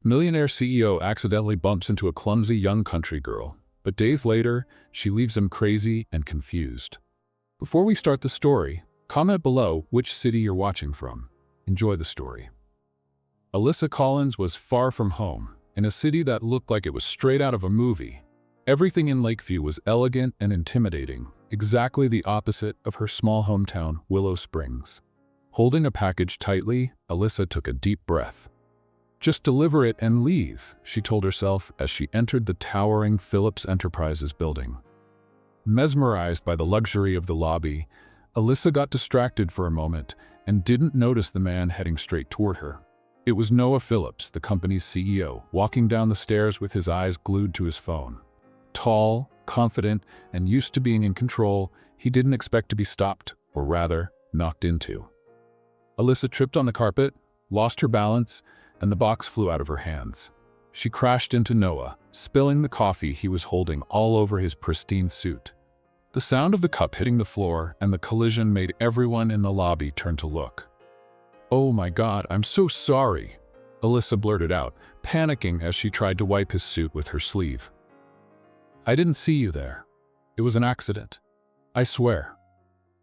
Millionaire CEO accidentally bumps into a clumsy young country girl, but days later, she leaves him crazy and confused. Before we start the story, comment below which city you're watching from. Enjoy the story. Alyssa Collins was far from home, in a city that looked like it was straight out of a movie. Everything in Lakeview was elegant and intimidating, exactly the opposite of her small hometown, Willow Springs. Holding a package tightly, Alyssa took a deep breath. Just deliver it and leave, she told herself as she entered the towering Phillips Enterprises building. Mesmerized by the luxury of the lobby, Alyssa got distracted for a moment and didn't notice the man heading straight toward her. It was Noah Phillips, the company's CEO, walking down the stairs with his eyes glued to his phone. Tall, confident, and used to being in control, he didn't expect to be stopped, or rather, knocked into. Alyssa tripped on the carpet, lost her balance, and the box flew out of her hands. She crashed into Noah, spilling the coffee he was holding all over his pristine suit. The sound of the cup hitting the floor and the collision made everyone in the lobby turn to look. "Oh my God, I'm so sorry," Alyssa blurted out, panicking as she tried to wipe his suit with her sleeve. "I didn't see you there. It was an accident. I swear."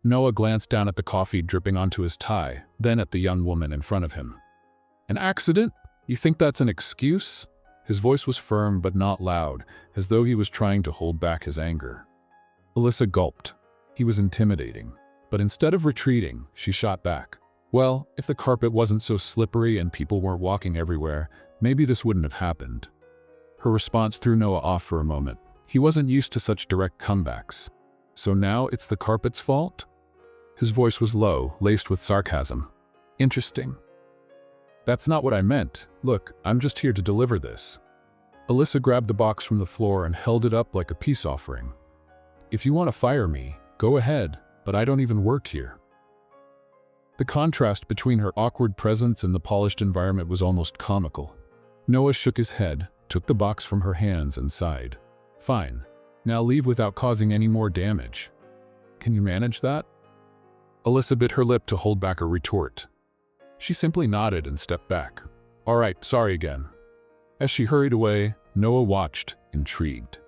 Noah glanced down at the coffee dripping onto his tie, then at the young woman in front of him. "An accident? You think that's an excuse?" His voice was firm but not loud, as though he was trying to hold back his anger. Alyssa gulped. He was intimidating, but instead of retreating, she shot back. Well, if the carpet wasn't so slippery and people weren't walking everywhere, maybe this wouldn't have happened. Her response threw Noah off for a moment. He wasn't used to such direct comebacks. "So now it's the carpet's fault?" His voice was low, laced with sarcasm. "Interesting. That's not what I meant. Look, I'm just here to deliver this." Alyssa grabbed the box from the floor and held it up like a peace offering. "If you want to fire me, go ahead, but I don't even work here." The contrast between her awkward presence and the polished environment was almost comical. Noah shook his head, took the box from her hands and sighed. "Fine. Now leave without causing any more damage. Can you manage that?" Alyssa bit her lip to hold back a retort. She simply nodded and stepped back. "All right, sorry again." As she hurried away, Noah watched, intrigued.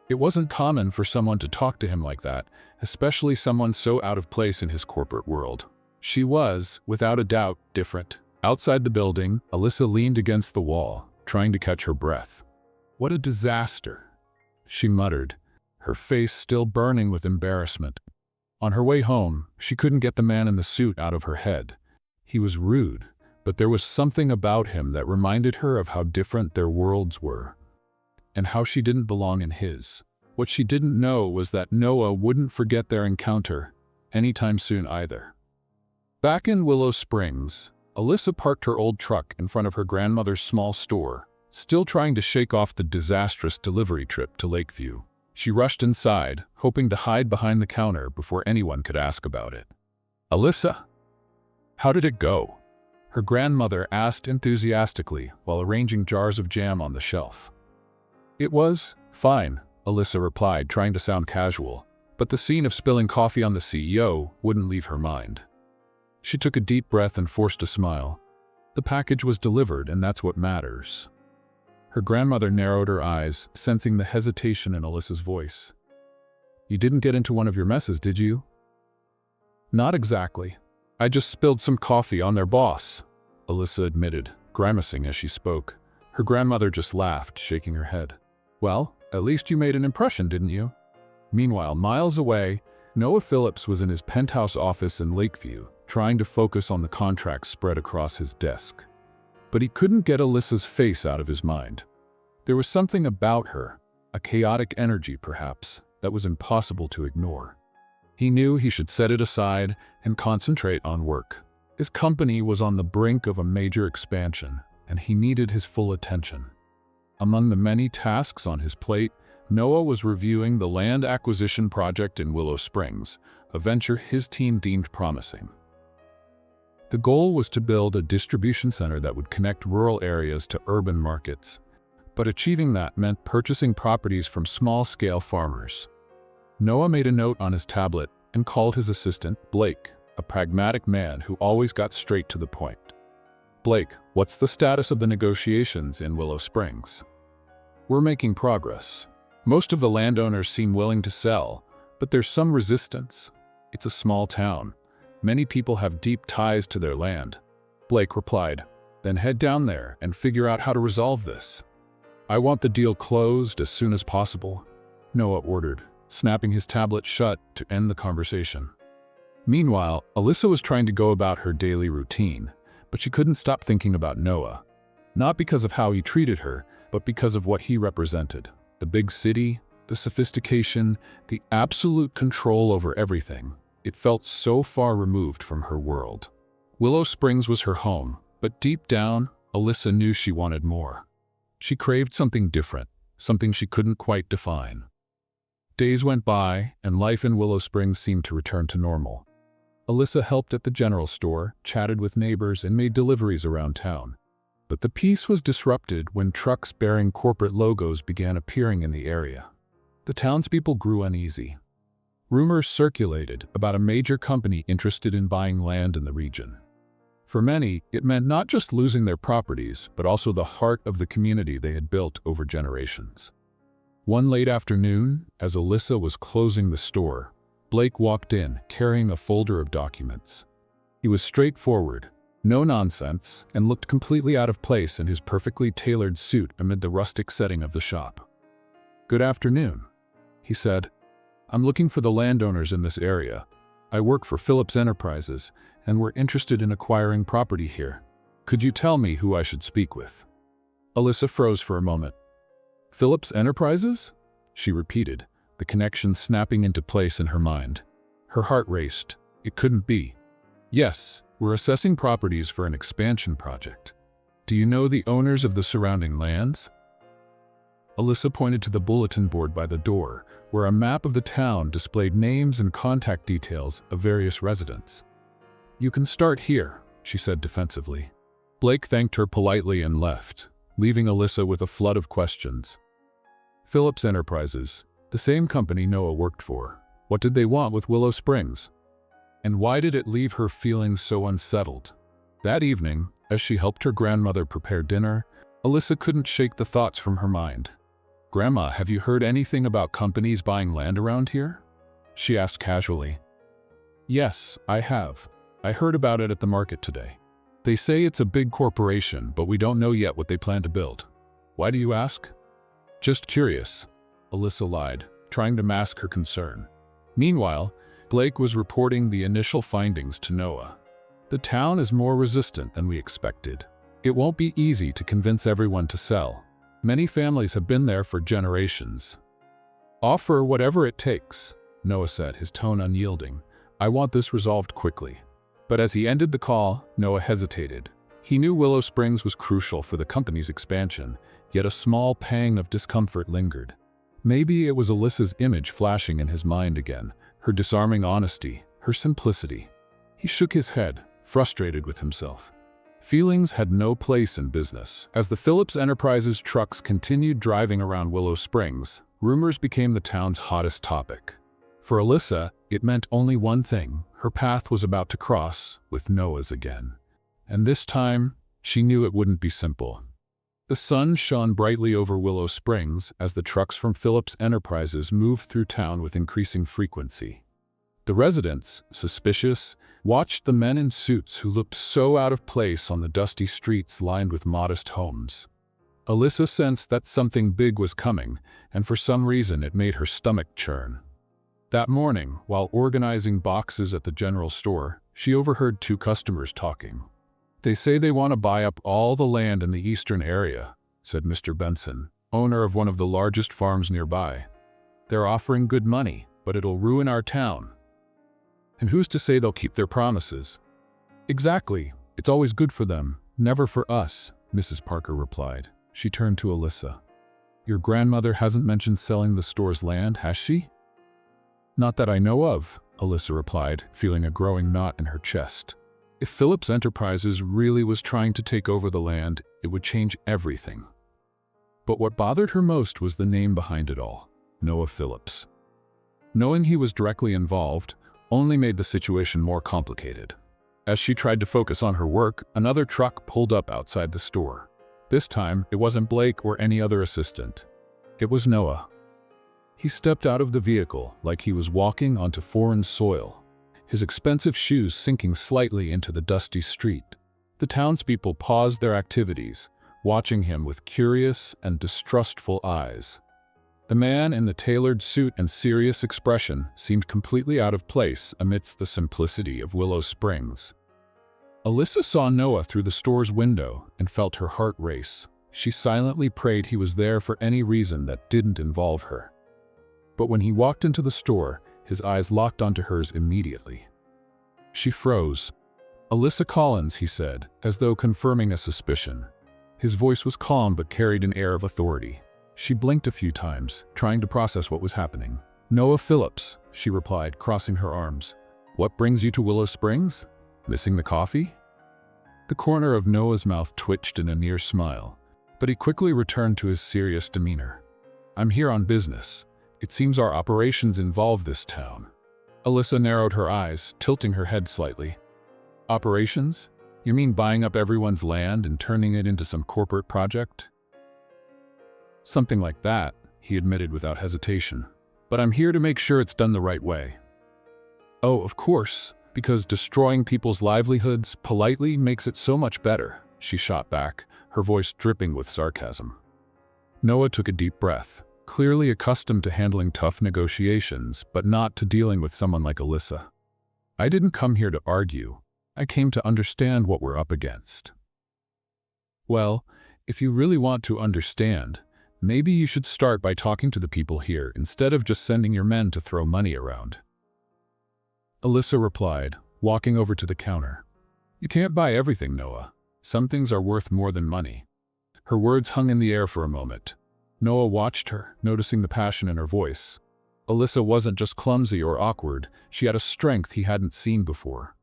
It wasn't common for someone to talk to him like that, especially someone so out of place in his corporate world. She was, without a doubt, different. Outside the building, Alyssa leaned against the wall, trying to catch her breath. "What a disaster," she muttered, her face still burning with embarrassment. On her way home, she couldn't get the man in the suit out of her head. He was rude, but there was something about him that reminded her of how different their worlds were, and how she didn't belong in his. What she didn't know was that Noah wouldn't forget their encounter anytime soon either. Back in Willow Springs, Alyssa parked her old truck in front of her grandmother's small store, still trying to shake off the disastrous delivery trip to Lakeview. She rushed inside, hoping to hide behind the counter before anyone could ask about it. "Alyssa, how did it go?" her grandmother asked enthusiastically while arranging jars of jam on the shelf. "It was fine," Alyssa replied, trying to sound casual, but the scene of spilling coffee on the CEO wouldn't leave her mind. She took a deep breath and forced a smile. The package was delivered, and that's what matters. Her grandmother narrowed her eyes, sensing the hesitation in Alyssa's voice. "You didn't get into one of your messes, did you?" "Not exactly. I just spilled some coffee on their boss," Alyssa admitted, grimacing as she spoke. Her grandmother just laughed, shaking her head. "Well, at least you made an impression, didn't you?" Meanwhile, miles away, Noah Phillips was in his penthouse office in Lakeview, trying to focus on the contracts spread across his desk. But he couldn't get Alyssa's face out of his mind. There was something about her, a chaotic energy perhaps, that was impossible to ignore. He knew he should set it aside and concentrate on work. His company was on the brink of a major expansion, and he needed his full attention. Among the many tasks on his plate, Noah was reviewing the land acquisition project in Willow Springs, a venture his team deemed promising. The goal was to build a distribution center that would connect rural areas to urban markets, but achieving that meant purchasing properties from small-scale farmers. Noah made a note on his tablet and called his assistant, Blake, a pragmatic man who always got straight to the point. Blake, what's the status of the negotiations in Willow Springs? We're making progress. Most of the landowners seem willing to sell, but there's some resistance. It's a small town. Many people have deep ties to their land. Blake replied, then head down there and figure out how to resolve this. I want the deal closed as soon as possible, Noah ordered, snapping his tablet shut to end the conversation. Meanwhile, Alyssa was trying to go about her daily routine, but she couldn't stop thinking about Noah. Not because of how he treated her, but because of what he represented. The big city, the sophistication, the absolute control over everything. It felt so far removed from her world. Willow Springs was her home, but deep down, Alyssa knew she wanted more. She craved something different, something she couldn't quite define. Days went by, and life in Willow Springs seemed to return to normal. Alyssa helped at the general store, chatted with neighbors, and made deliveries around town. But the peace was disrupted when trucks bearing corporate logos began appearing in the area. The townspeople grew uneasy. Rumors circulated about a major company interested in buying land in the region. For many, it meant not just losing their properties, but also the heart of the community they had built over generations. One late afternoon, as Alyssa was closing the store, Blake walked in, carrying a folder of documents. He was straightforward, no nonsense, and looked completely out of place in his perfectly tailored suit amid the rustic setting of the shop. "Good afternoon," he said. "I'm looking for the landowners in this area. I work for Phillips Enterprises, and we're interested in acquiring property here. Could you tell me who I should speak with?" Alyssa froze for a moment. "Phillips Enterprises?" she repeated, the connection snapping into place in her mind. Her heart raced. It couldn't be. "Yes, we're assessing properties for an expansion project. Do you know the owners of the surrounding lands?" Alyssa pointed to the bulletin board by the door, where a map of the town displayed names and contact details of various residents. "You can start here," she said defensively. Blake thanked her politely and left, leaving Alyssa with a flood of questions. Phillips Enterprises, the same company Noah worked for. What did they want with Willow Springs? And why did it leave her feeling so unsettled? That evening, as she helped her grandmother prepare dinner, Alyssa couldn't shake the thoughts from her mind. "Grandma, have you heard anything about companies buying land around here?" she asked casually. "Yes, I have. I heard about it at the market today. They say it's a big corporation, but we don't know yet what they plan to build. Why do you ask?" "Just curious," Alyssa lied, trying to mask her concern. Meanwhile, Blake was reporting the initial findings to Noah. "The town is more resistant than we expected. It won't be easy to convince everyone to sell. Many families have been there for generations." "Offer whatever it takes," Noah said, his tone unyielding. "I want this resolved quickly." But as he ended the call, Noah hesitated. He knew Willow Springs was crucial for the company's expansion, yet a small pang of discomfort lingered. Maybe it was Alyssa's image flashing in his mind again, her disarming honesty, her simplicity. He shook his head, frustrated with himself. Feelings had no place in business. As the Phillips Enterprises trucks continued driving around Willow Springs, rumors became the town's hottest topic. For Alyssa, it meant only one thing: her path was about to cross with Noah's again. And this time, she knew it wouldn't be simple. The sun shone brightly over Willow Springs as the trucks from Phillips Enterprises moved through town with increasing frequency. The residents, suspicious, watched the men in suits who looked so out of place on the dusty streets lined with modest homes. Alyssa sensed that something big was coming, and for some reason it made her stomach churn. That morning, while organizing boxes at the general store, she overheard two customers talking. "They say they want to buy up all the land in the eastern area," said Mr. Benson, owner of one of the largest farms nearby. "They're offering good money, but it'll ruin our town." "And who's to say they'll keep their promises?" "Exactly. It's always good for them, never for us," Mrs. Parker replied. She turned to Alyssa. "Your grandmother hasn't mentioned selling the store's land, has she?" "Not that I know of," Alyssa replied, feeling a growing knot in her chest. If Phillips Enterprises really was trying to take over the land, it would change everything. But what bothered her most was the name behind it all: Noah Phillips. Knowing he was directly involved only made the situation more complicated. As she tried to focus on her work, another truck pulled up outside the store. This time, it wasn't Blake or any other assistant. It was Noah. He stepped out of the vehicle like he was walking onto foreign soil, his expensive shoes sinking slightly into the dusty street. The townspeople paused their activities, watching him with curious and distrustful eyes. The man in the tailored suit and serious expression seemed completely out of place amidst the simplicity of Willow Springs. Alyssa saw Noah through the store's window and felt her heart race. She silently prayed he was there for any reason that didn't involve her. But when he walked into the store, his eyes locked onto hers immediately. She froze. "Alyssa Collins," he said, as though confirming a suspicion. His voice was calm but carried an air of authority. She blinked a few times, trying to process what was happening. "Noah Phillips," she replied, crossing her arms. "What brings you to Willow Springs? Missing the coffee?" The corner of Noah's mouth twitched in a near smile, but he quickly returned to his serious demeanor. "I'm here on business. It seems our operations involve this town." Alyssa narrowed her eyes, tilting her head slightly. "Operations? You mean buying up everyone's land and turning it into some corporate project?" "Something like that," he admitted without hesitation. "But I'm here to make sure it's done the right way." "Oh, of course, because destroying people's livelihoods politely makes it so much better," she shot back, her voice dripping with sarcasm. Noah took a deep breath, clearly accustomed to handling tough negotiations, but not to dealing with someone like Alyssa. "I didn't come here to argue. I came to understand what we're up against." "Well, if you really want to understand, maybe you should start by talking to the people here instead of just sending your men to throw money around." Alyssa replied, walking over to the counter. "You can't buy everything, Noah. Some things are worth more than money." Her words hung in the air for a moment. Noah watched her, noticing the passion in her voice. Alyssa wasn't just clumsy or awkward, she had a strength he hadn't seen before.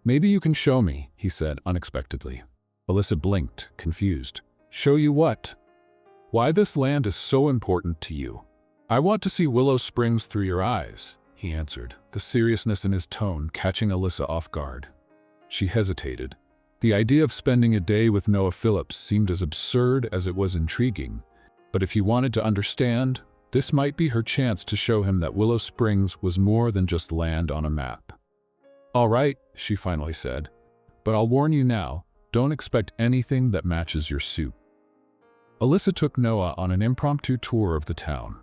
"Maybe you can show me," he said unexpectedly. Alyssa blinked, confused. "Show you what?" "Why this land is so important to you." "I want to see Willow Springs through your eyes," he answered, the seriousness in his tone catching Alyssa off guard. She hesitated. The idea of spending a day with Noah Phillips seemed as absurd as it was intriguing, but if he wanted to understand, this might be her chance to show him that Willow Springs was more than just land on a map. "All right," she finally said, "but I'll warn you now, don't expect anything that matches your suit." Alyssa took Noah on an impromptu tour of the town.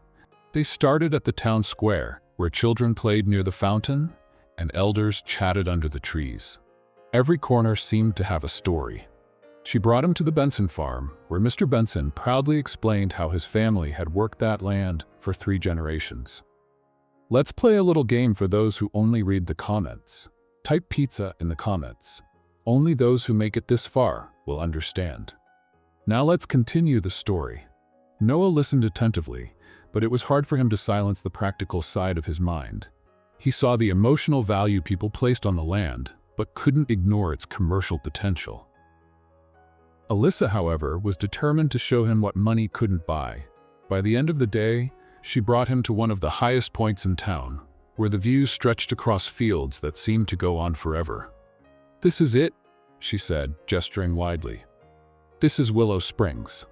They started at the town square, where children played near the fountain and elders chatted under the trees. Every corner seemed to have a story. She brought him to the Benson farm, where Mr. Benson proudly explained how his family had worked that land for 3 generations. "Let's play a little game for those who only read the comments. Type pizza in the comments. Only those who make it this far will understand." Now let's continue the story. Noah listened attentively, but it was hard for him to silence the practical side of his mind. He saw the emotional value people placed on the land, but couldn't ignore its commercial potential. Alyssa, however, was determined to show him what money couldn't buy. By the end of the day, she brought him to one of the highest points in town, where the view stretched across fields that seemed to go on forever. "This is it," she said, gesturing widely. "This is Willow Springs.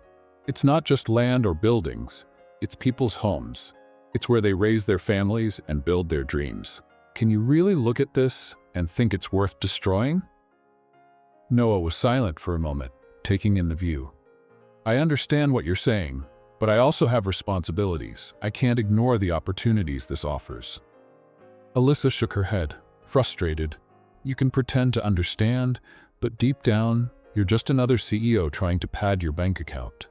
It's not just land or buildings, it's people's homes. It's where they raise their families and build their dreams. Can you really look at this and think it's worth destroying?" Noah was silent for a moment, taking in the view. "I understand what you're saying, but I also have responsibilities. I can't ignore the opportunities this offers." Alyssa shook her head, frustrated. "You can pretend to understand, but deep down, you're just another CEO trying to pad your bank account."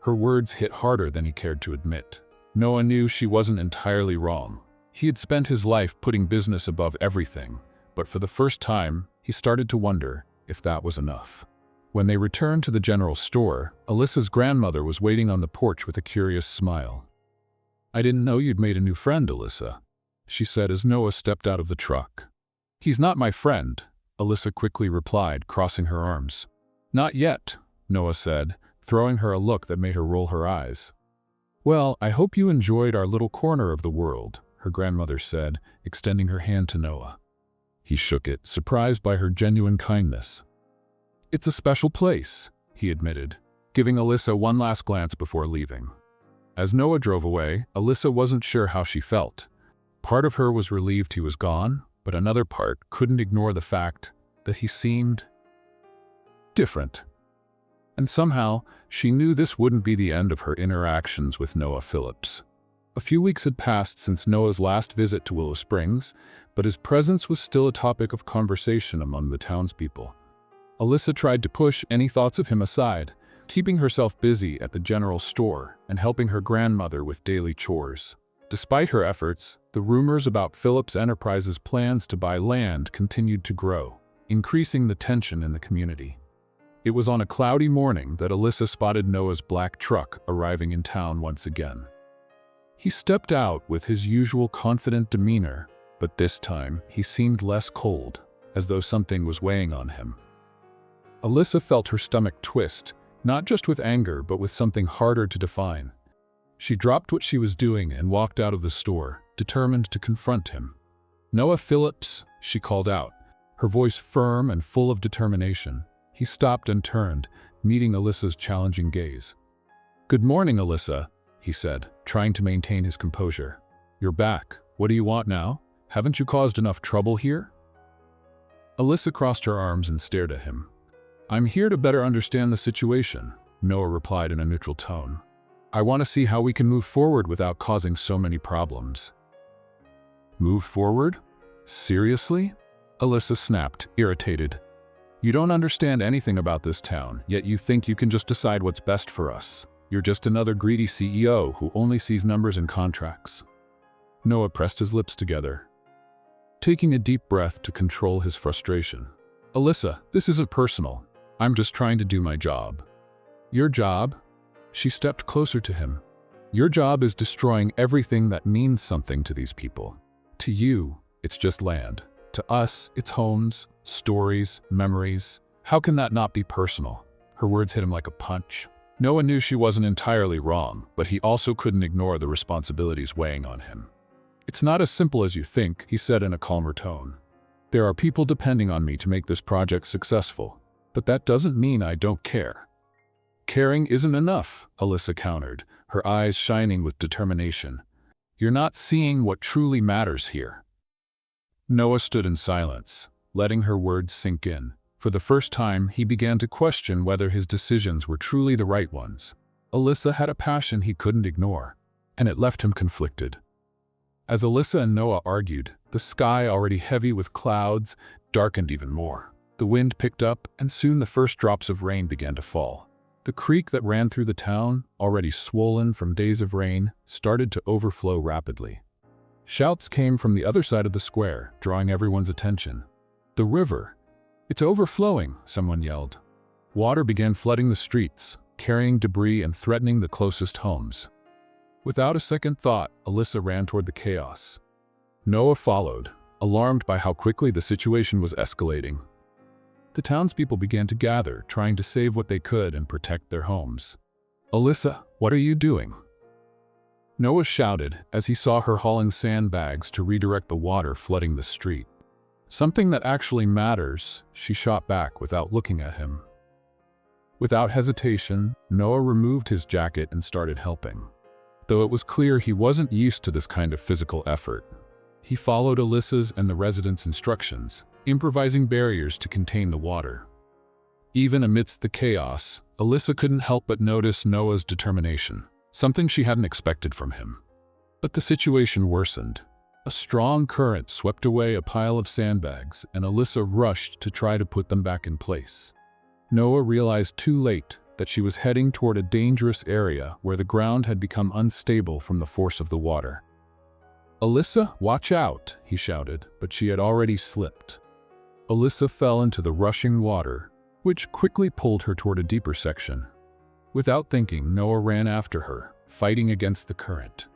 Her words hit harder than he cared to admit. Noah knew she wasn't entirely wrong. He had spent his life putting business above everything, but for the first time, he started to wonder if that was enough. When they returned to the general store, Alyssa's grandmother was waiting on the porch with a curious smile. "I didn't know you'd made a new friend, Alyssa," she said as Noah stepped out of the truck. "He's not my friend," Alyssa quickly replied, crossing her arms. "Not yet," Noah said, throwing her a look that made her roll her eyes. "Well, I hope you enjoyed our little corner of the world," her grandmother said, extending her hand to Noah. He shook it, surprised by her genuine kindness. "It's a special place," he admitted, giving Alyssa one last glance before leaving. As Noah drove away, Alyssa wasn't sure how she felt. Part of her was relieved he was gone, but another part couldn't ignore the fact that he seemed different. And somehow, she knew this wouldn't be the end of her interactions with Noah Phillips. A few weeks had passed since Noah's last visit to Willow Springs, but his presence was still a topic of conversation among the townspeople. Alyssa tried to push any thoughts of him aside, keeping herself busy at the general store and helping her grandmother with daily chores. Despite her efforts, the rumors about Phillips Enterprises' plans to buy land continued to grow, increasing the tension in the community. It was on a cloudy morning that Alyssa spotted Noah's black truck arriving in town once again. He stepped out with his usual confident demeanor, but this time he seemed less cold, as though something was weighing on him. Alyssa felt her stomach twist, not just with anger but with something harder to define. She dropped what she was doing and walked out of the store, determined to confront him. "Noah Phillips," she called out, her voice firm and full of determination. He stopped and turned, meeting Alyssa's challenging gaze. "Good morning, Alyssa," he said, trying to maintain his composure. "You're back. What do you want now? Haven't you caused enough trouble here?" Alyssa crossed her arms and stared at him. "I'm here to better understand the situation," Noah replied in a neutral tone. "I want to see how we can move forward without causing so many problems." "Move forward? Seriously?" Alyssa snapped, irritated. "You don't understand anything about this town, yet you think you can just decide what's best for us. You're just another greedy CEO who only sees numbers and contracts." Noah pressed his lips together, taking a deep breath to control his frustration. "Alyssa, this isn't personal. I'm just trying to do my job." "Your job?" She stepped closer to him. "Your job is destroying everything that means something to these people. To you, it's just land. To us, it's homes, stories, memories. How can that not be personal?" Her words hit him like a punch. Noah knew she wasn't entirely wrong, but he also couldn't ignore the responsibilities weighing on him. "It's not as simple as you think," he said in a calmer tone. "There are people depending on me to make this project successful, but that doesn't mean I don't care." "Caring isn't enough," Alyssa countered, her eyes shining with determination. "You're not seeing what truly matters here." Noah stood in silence, letting her words sink in. For the first time, he began to question whether his decisions were truly the right ones. Alyssa had a passion he couldn't ignore, and it left him conflicted. As Alyssa and Noah argued, the sky, already heavy with clouds, darkened even more. The wind picked up, and soon the first drops of rain began to fall. The creek that ran through the town, already swollen from days of rain, started to overflow rapidly. Shouts came from the other side of the square, drawing everyone's attention. "The river! It's overflowing!" someone yelled. Water began flooding the streets, carrying debris and threatening the closest homes. Without a second thought, Alyssa ran toward the chaos. Noah followed, alarmed by how quickly the situation was escalating. The townspeople began to gather, trying to save what they could and protect their homes. "Alyssa, what are you doing?" Noah shouted as he saw her hauling sandbags to redirect the water flooding the street. "Something that actually matters," she shot back without looking at him. Without hesitation, Noah removed his jacket and started helping. Though it was clear he wasn't used to this kind of physical effort, he followed Alyssa's and the residents' instructions, improvising barriers to contain the water. Even amidst the chaos, Alyssa couldn't help but notice Noah's determination, something she hadn't expected from him. But the situation worsened. A strong current swept away a pile of sandbags, and Alyssa rushed to try to put them back in place. Noah realized too late that she was heading toward a dangerous area where the ground had become unstable from the force of the water. "Alyssa, watch out!" he shouted, but she had already slipped. Alyssa fell into the rushing water, which quickly pulled her toward a deeper section. Without thinking, Noah ran after her, fighting against the current.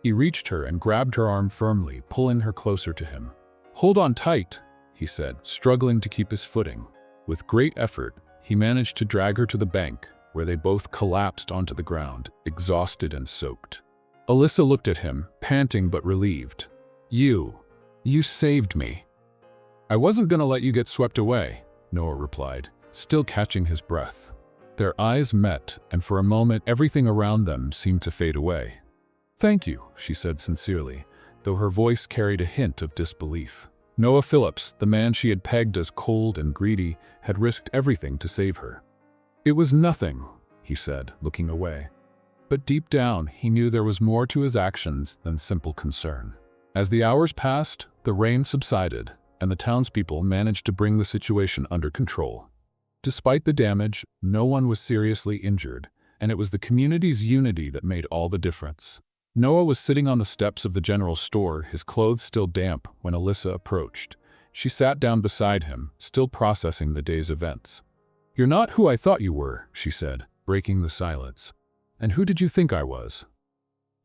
He reached her and grabbed her arm firmly, pulling her closer to him. "Hold on tight," he said, struggling to keep his footing. With great effort, he managed to drag her to the bank, where they both collapsed onto the ground, exhausted and soaked. Alyssa looked at him, panting but relieved. You saved me." "I wasn't gonna let you get swept away," Noah replied, still catching his breath. Their eyes met, and for a moment everything around them seemed to fade away. "Thank you," she said sincerely, though her voice carried a hint of disbelief. Noah Phillips, the man she had pegged as cold and greedy, had risked everything to save her. "It was nothing," he said, looking away. But deep down, he knew there was more to his actions than simple concern. As the hours passed, the rain subsided, and the townspeople managed to bring the situation under control. Despite the damage, no one was seriously injured, and it was the community's unity that made all the difference. Noah was sitting on the steps of the general store, his clothes still damp, when Alyssa approached. She sat down beside him, still processing the day's events. "You're not who I thought you were," she said, breaking the silence. "And who did you think I was?"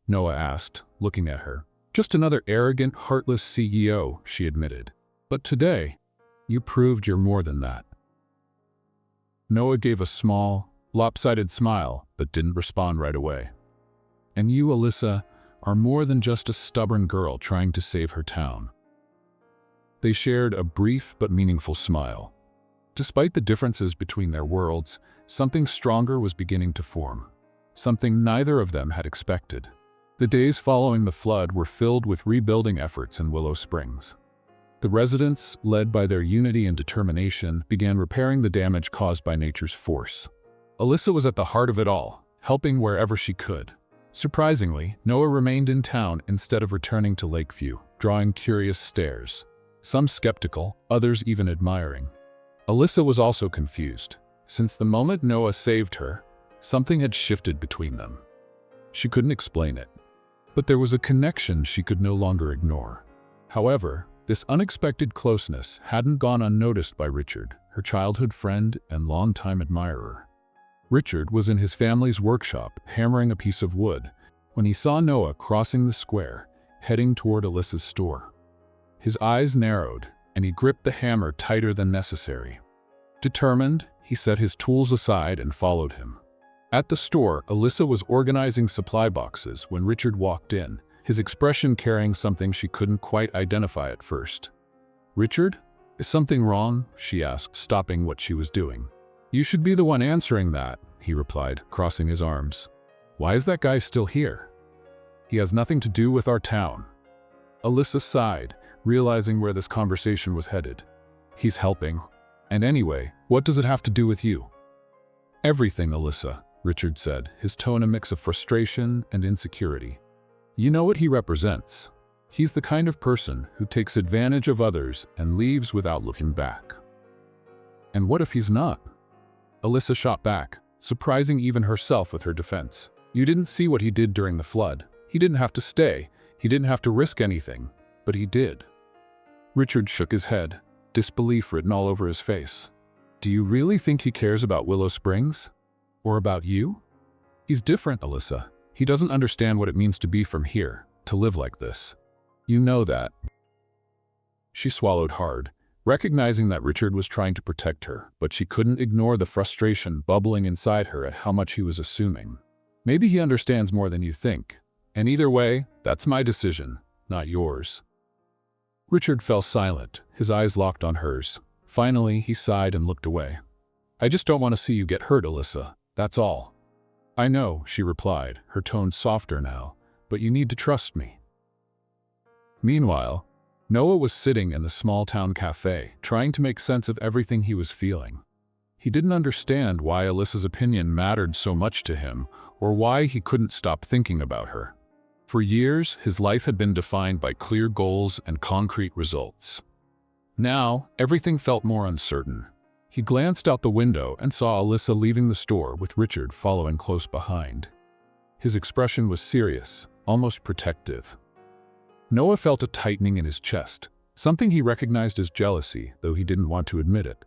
Noah asked, looking at her. "Just another arrogant, heartless CEO," she admitted. "But today, you proved you're more than that." Noah gave a small, lopsided smile, but didn't respond right away. "And you, Alyssa, are more than just a stubborn girl trying to save her town." They shared a brief but meaningful smile. Despite the differences between their worlds, something stronger was beginning to form. Something neither of them had expected. The days following the flood were filled with rebuilding efforts in Willow Springs. The residents, led by their unity and determination, began repairing the damage caused by nature's force. Alyssa was at the heart of it all, helping wherever she could. Surprisingly, Noah remained in town instead of returning to Lakeview, drawing curious stares. Some skeptical, others even admiring. Alyssa was also confused. Since the moment Noah saved her, something had shifted between them. She couldn't explain it, but there was a connection she could no longer ignore. However, this unexpected closeness hadn't gone unnoticed by Richard, her childhood friend and longtime admirer. Richard was in his family's workshop, hammering a piece of wood, when he saw Noah crossing the square, heading toward Alyssa's store. His eyes narrowed, and he gripped the hammer tighter than necessary. Determined, he set his tools aside and followed him. At the store, Alyssa was organizing supply boxes when Richard walked in, his expression carrying something she couldn't quite identify at first. "Richard, is something wrong?" she asked, stopping what she was doing. "You should be the one answering that," he replied, crossing his arms. "Why is that guy still here?" "He has nothing to do with our town." Alyssa sighed, realizing where this conversation was headed. "He's helping. And anyway, what does it have to do with you?" "Everything, Alyssa," Richard said, his tone a mix of frustration and insecurity. "You know what he represents. He's the kind of person who takes advantage of others and leaves without looking back." "And what if he's not?" Alyssa shot back, surprising even herself with her defense. "You didn't see what he did during the flood. He didn't have to stay. He didn't have to risk anything. But he did." Richard shook his head, disbelief written all over his face. "Do you really think he cares about Willow Springs? Or about you?" "He's different, Alyssa. He doesn't understand what it means to be from here, to live like this. You know that." She swallowed hard, recognizing that Richard was trying to protect her, but she couldn't ignore the frustration bubbling inside her at how much he was assuming. "Maybe he understands more than you think. And either way, that's my decision, not yours." Richard fell silent, his eyes locked on hers. Finally, he sighed and looked away. "I just don't want to see you get hurt, Alyssa. That's all." "I know," she replied, her tone softer now, "but you need to trust me." Meanwhile, Noah was sitting in the small-town cafe, trying to make sense of everything he was feeling. He didn't understand why Alyssa's opinion mattered so much to him, or why he couldn't stop thinking about her. For years, his life had been defined by clear goals and concrete results. Now, everything felt more uncertain. He glanced out the window and saw Alyssa leaving the store with Richard following close behind. His expression was serious, almost protective. Noah felt a tightening in his chest, something he recognized as jealousy, though he didn't want to admit it.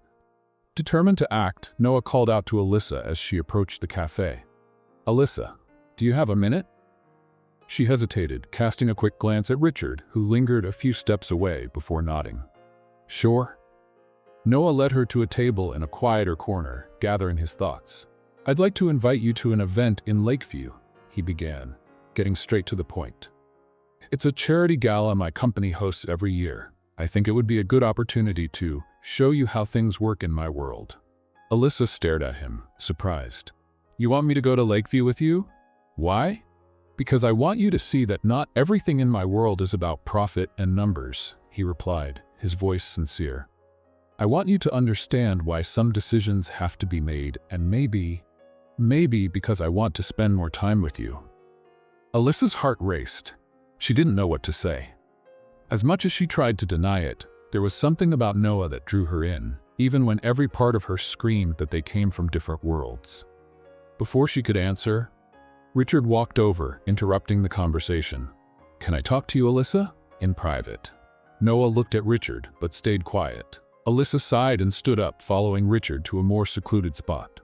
Determined to act, Noah called out to Alyssa as she approached the cafe. "Alyssa, do you have a minute?" She hesitated, casting a quick glance at Richard, who lingered a few steps away before nodding. "Sure." Noah led her to a table in a quieter corner, gathering his thoughts. "I'd like to invite you to an event in Lakeview," he began, getting straight to the point. "It's a charity gala my company hosts every year. I think it would be a good opportunity to show you how things work in my world." Alyssa stared at him, surprised. "You want me to go to Lakeview with you? Why?" "Because I want you to see that not everything in my world is about profit and numbers," he replied, his voice sincere. "I want you to understand why some decisions have to be made, and maybe because I want to spend more time with you." Alyssa's heart raced. She didn't know what to say. As much as she tried to deny it, there was something about Noah that drew her in, even when every part of her screamed that they came from different worlds. Before she could answer, Richard walked over, interrupting the conversation. "Can I talk to you, Alyssa?" "In private." Noah looked at Richard, but stayed quiet. Alyssa sighed and stood up, following Richard to a more secluded spot.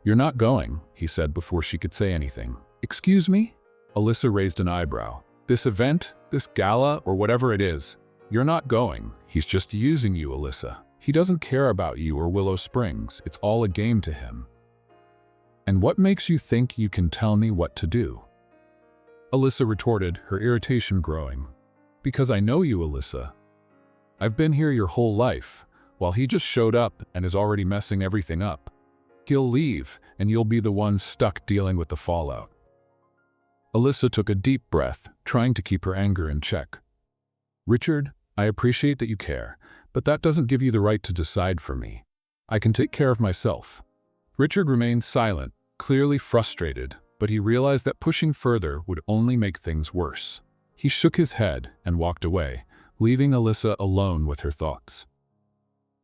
"You're not going," he said before she could say anything. "Excuse me?" Alyssa raised an eyebrow. "This event, this gala, or whatever it is, you're not going. He's just using you, Alyssa. He doesn't care about you or Willow Springs. It's all a game to him." "And what makes you think you can tell me what to do?" Alyssa retorted, her irritation growing. "Because I know you, Alyssa. I've been here your whole life, while he just showed up and is already messing everything up. He'll leave, and you'll be the one stuck dealing with the fallout." Alyssa took a deep breath, trying to keep her anger in check. "Richard, I appreciate that you care, but that doesn't give you the right to decide for me. I can take care of myself." Richard remained silent, clearly frustrated, but he realized that pushing further would only make things worse. He shook his head and walked away, leaving Alyssa alone with her thoughts.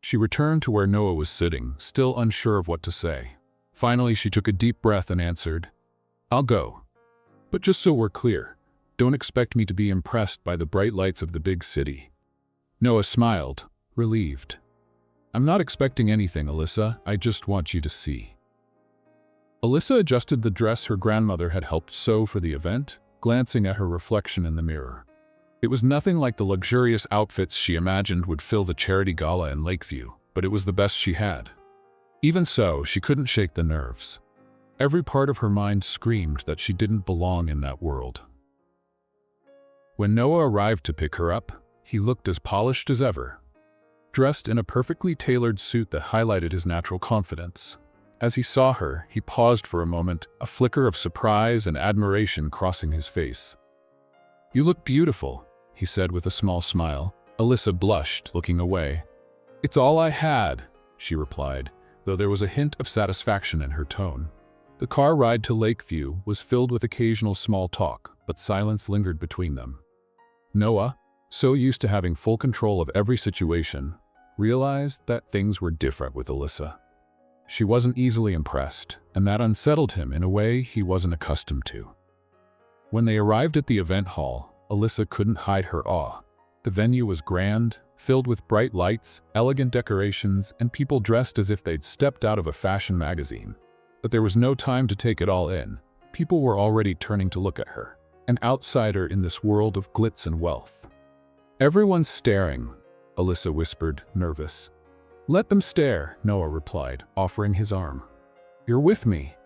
She returned to where Noah was sitting, still unsure of what to say. Finally, she took a deep breath and answered, "I'll go. But just so we're clear, don't expect me to be impressed by the bright lights of the big city." Noah smiled, relieved. "I'm not expecting anything, Alyssa. I just want you to see." Alyssa adjusted the dress her grandmother had helped sew for the event, glancing at her reflection in the mirror. It was nothing like the luxurious outfits she imagined would fill the charity gala in Lakeview, but it was the best she had. Even so, she couldn't shake the nerves. Every part of her mind screamed that she didn't belong in that world. When Noah arrived to pick her up, he looked as polished as ever, dressed in a perfectly tailored suit that highlighted his natural confidence. As he saw her, he paused for a moment, a flicker of surprise and admiration crossing his face. "You look beautiful," he said with a small smile. Alyssa blushed, looking away. "It's all I had," she replied, though there was a hint of satisfaction in her tone. The car ride to Lakeview was filled with occasional small talk, but silence lingered between them. Noah, so used to having full control of every situation, realized that things were different with Alyssa. She wasn't easily impressed, and that unsettled him in a way he wasn't accustomed to. When they arrived at the event hall, Alyssa couldn't hide her awe. The venue was grand, filled with bright lights, elegant decorations, and people dressed as if they'd stepped out of a fashion magazine. But there was no time to take it all in. People were already turning to look at her, an outsider in this world of glitz and wealth. "Everyone's staring," Alyssa whispered, nervous. "Let them stare," Noah replied, offering his arm. "You're with me."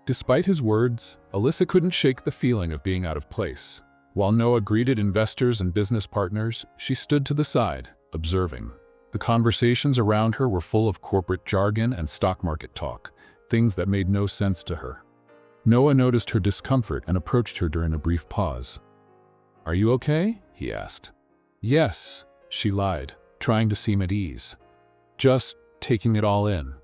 Despite his words, Alyssa couldn't shake the feeling of being out of place. While Noah greeted investors and business partners, she stood to the side, observing. The conversations around her were full of corporate jargon and stock market talk, things that made no sense to her. Noah noticed her discomfort and approached her during a brief pause. "Are you okay?" he asked. "Yes," she lied, trying to seem at ease. "Just taking it all in."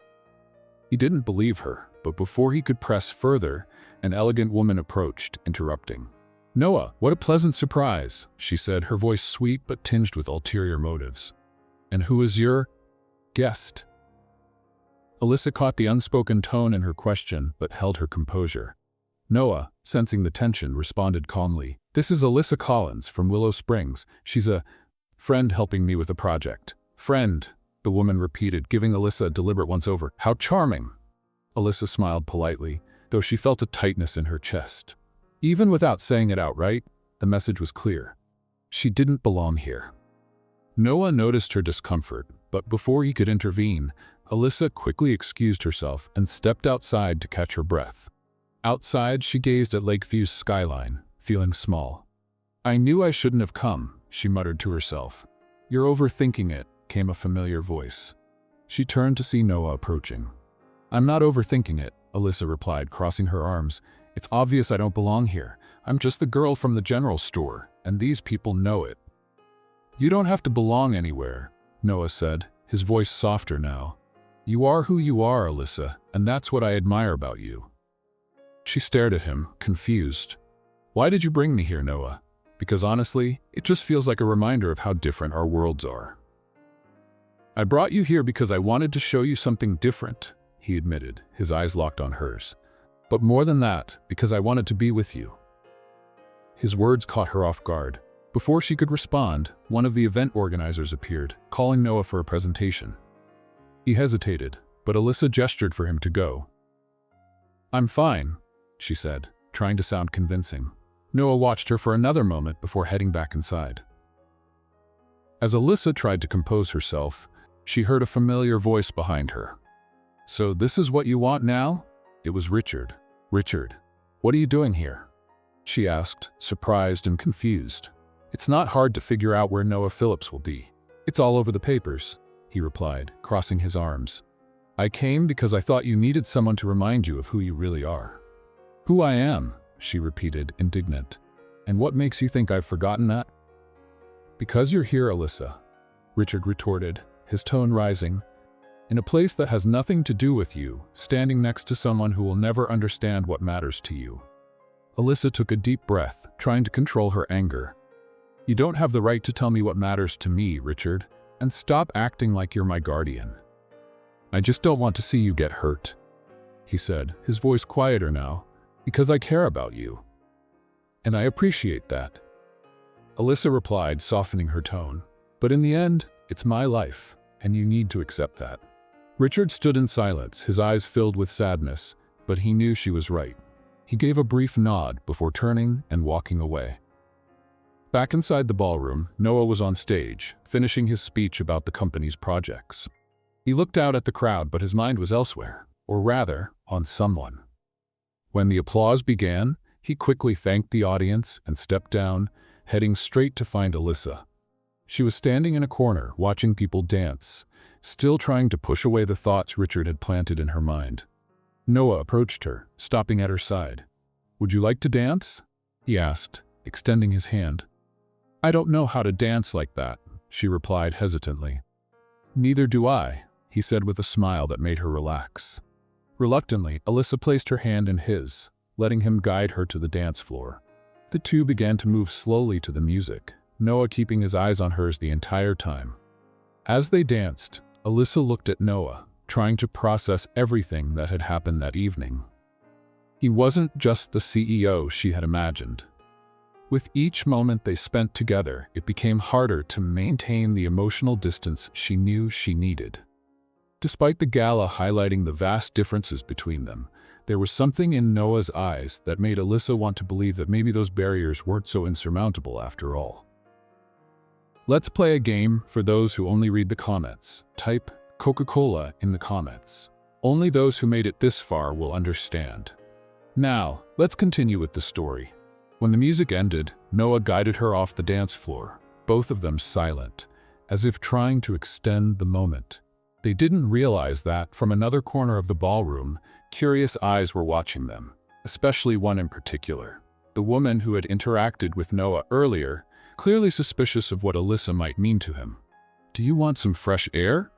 He didn't believe her, but before he could press further, an elegant woman approached, interrupting. "Noah, what a pleasant surprise," she said, her voice sweet but tinged with ulterior motives. "And who is your guest?" Alyssa caught the unspoken tone in her question, but held her composure. Noah, sensing the tension, responded calmly. "This is Alyssa Collins from Willow Springs. She's a friend helping me with a project." "Friend," the woman repeated, giving Alyssa a deliberate once-over. "How charming." Alyssa smiled politely, though she felt a tightness in her chest. Even without saying it outright, the message was clear. She didn't belong here. Noah noticed her discomfort, but before he could intervene, Alyssa quickly excused herself and stepped outside to catch her breath. Outside, she gazed at Lakeview's skyline, feeling small. "I knew I shouldn't have come," she muttered to herself. "You're overthinking it," came a familiar voice. She turned to see Noah approaching. "I'm not overthinking it," Alyssa replied, crossing her arms. "It's obvious I don't belong here. I'm just the girl from the general store, and these people know it." "You don't have to belong anywhere," Noah said, his voice softer now. "You are who you are, Alyssa, and that's what I admire about you." She stared at him, confused. "Why did you bring me here, Noah?" "Because honestly, it just feels like a reminder of how different our worlds are." "I brought you here because I wanted to show you something different," he admitted, his eyes locked on hers. "But more than that, because I wanted to be with you." His words caught her off guard. Before she could respond, one of the event organizers appeared, calling Noah for a presentation. He hesitated, but Alyssa gestured for him to go. "I'm fine," she said, trying to sound convincing. Noah watched her for another moment before heading back inside. As Alyssa tried to compose herself, she heard a familiar voice behind her. "So this is what you want now?" It was Richard. "Richard, what are you doing here?" she asked, surprised and confused. "It's not hard to figure out where Noah Phillips will be. It's all over the papers," he replied, crossing his arms. "I came because I thought you needed someone to remind you of who you really are." "Who I am," she repeated, indignant. "And what makes you think I've forgotten that?" "Because you're here, Alyssa," Richard retorted, his tone rising. "In a place that has nothing to do with you, standing next to someone who will never understand what matters to you." Alyssa took a deep breath, trying to control her anger. "You don't have the right to tell me what matters to me, Richard, and stop acting like you're my guardian." "I just don't want to see you get hurt," he said, his voice quieter now, "because I care about you. And I appreciate that." Alyssa replied, softening her tone. "But in the end, it's my life, and you need to accept that." Richard stood in silence, his eyes filled with sadness, but he knew she was right. He gave a brief nod before turning and walking away. Back inside the ballroom, Noah was on stage, finishing his speech about the company's projects. He looked out at the crowd, but his mind was elsewhere, or rather, on someone. When the applause began, he quickly thanked the audience and stepped down, heading straight to find Alyssa. She was standing in a corner, watching people dance, still trying to push away the thoughts Richard had planted in her mind. Noah approached her, stopping at her side. "Would you like to dance?" he asked, extending his hand. "I don't know how to dance like that," she replied hesitantly. "Neither do I," he said with a smile that made her relax. Reluctantly, Alyssa placed her hand in his, letting him guide her to the dance floor. The two began to move slowly to the music, Noah keeping his eyes on hers the entire time. As they danced, Alyssa looked at Noah, trying to process everything that had happened that evening. He wasn't just the CEO she had imagined. With each moment they spent together, it became harder to maintain the emotional distance she knew she needed. Despite the gala highlighting the vast differences between them, there was something in Noah's eyes that made Alyssa want to believe that maybe those barriers weren't so insurmountable after all. Let's play a game for those who only read the comments. Type Coca-Cola in the comments. Only those who made it this far will understand. Now, let's continue with the story. When the music ended, Noah guided her off the dance floor, both of them silent, as if trying to extend the moment. They didn't realize that, from another corner of the ballroom, curious eyes were watching them, especially one in particular. The woman who had interacted with Noah earlier, clearly suspicious of what Alyssa might mean to him. "Do you want some fresh air?"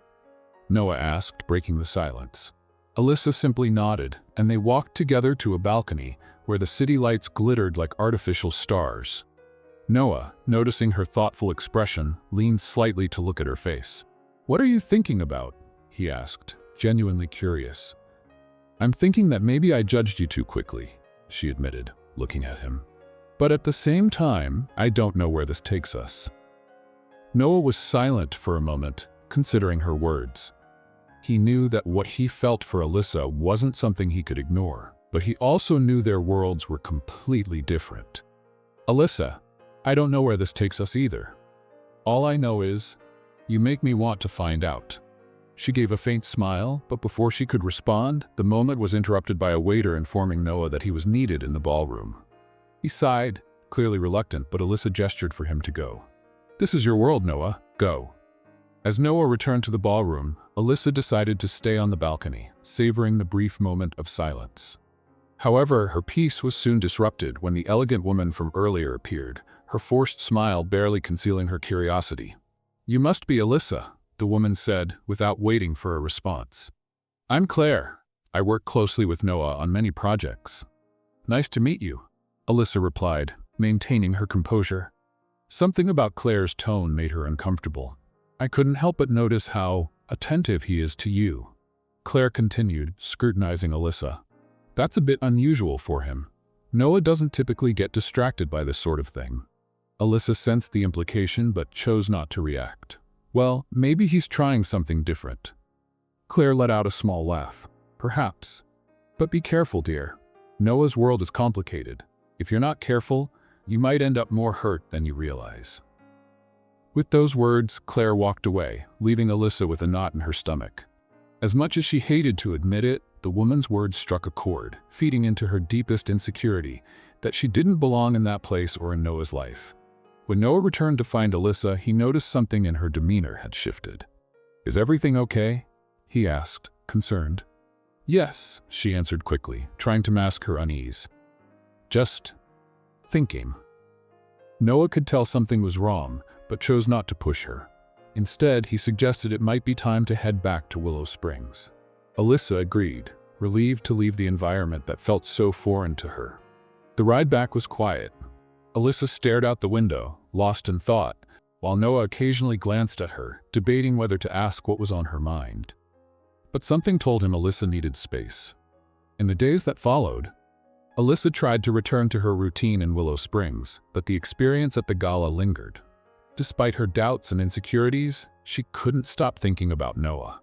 Noah asked, breaking the silence. Alyssa simply nodded, and they walked together to a balcony where the city lights glittered like artificial stars. Noah, noticing her thoughtful expression, leaned slightly to look at her face. "What are you thinking about?" he asked, genuinely curious. "I'm thinking that maybe I judged you too quickly," she admitted, looking at him. "But at the same time, I don't know where this takes us." Noah was silent for a moment, considering her words. He knew that what he felt for Alyssa wasn't something he could ignore, but he also knew their worlds were completely different. "Alyssa, I don't know where this takes us either. All I know is, you make me want to find out." She gave a faint smile, but before she could respond, the moment was interrupted by a waiter informing Noah that he was needed in the ballroom. He sighed, clearly reluctant, but Alyssa gestured for him to go. "This is your world, Noah. Go." As Noah returned to the ballroom, Alyssa decided to stay on the balcony, savoring the brief moment of silence. However, her peace was soon disrupted when the elegant woman from earlier appeared, her forced smile barely concealing her curiosity. "You must be Alyssa," the woman said, without waiting for a response. "I'm Claire. I work closely with Noah on many projects." "Nice to meet you," Alyssa replied, maintaining her composure. Something about Claire's tone made her uncomfortable. "I couldn't help but notice how attentive he is to you," Claire continued, scrutinizing Alyssa. "That's a bit unusual for him. Noah doesn't typically get distracted by this sort of thing." Alyssa sensed the implication but chose not to react. "Well, maybe he's trying something different." Claire let out a small laugh. "Perhaps. But be careful, dear. Noah's world is complicated. If you're not careful, you might end up more hurt than you realize." With those words, Claire walked away, leaving Alyssa with a knot in her stomach. As much as she hated to admit it, the woman's words struck a chord, feeding into her deepest insecurity, that she didn't belong in that place or in Noah's life. When Noah returned to find Alyssa, he noticed something in her demeanor had shifted. "Is everything okay?" he asked, concerned. "Yes," she answered quickly, trying to mask her unease. "Just thinking." Noah could tell something was wrong, but chose not to push her. Instead, he suggested it might be time to head back to Willow Springs. Alyssa agreed, relieved to leave the environment that felt so foreign to her. The ride back was quiet. Alyssa stared out the window, lost in thought, while Noah occasionally glanced at her, debating whether to ask what was on her mind. But something told him Alyssa needed space. In the days that followed, Alyssa tried to return to her routine in Willow Springs, but the experience at the gala lingered. Despite her doubts and insecurities, she couldn't stop thinking about Noah.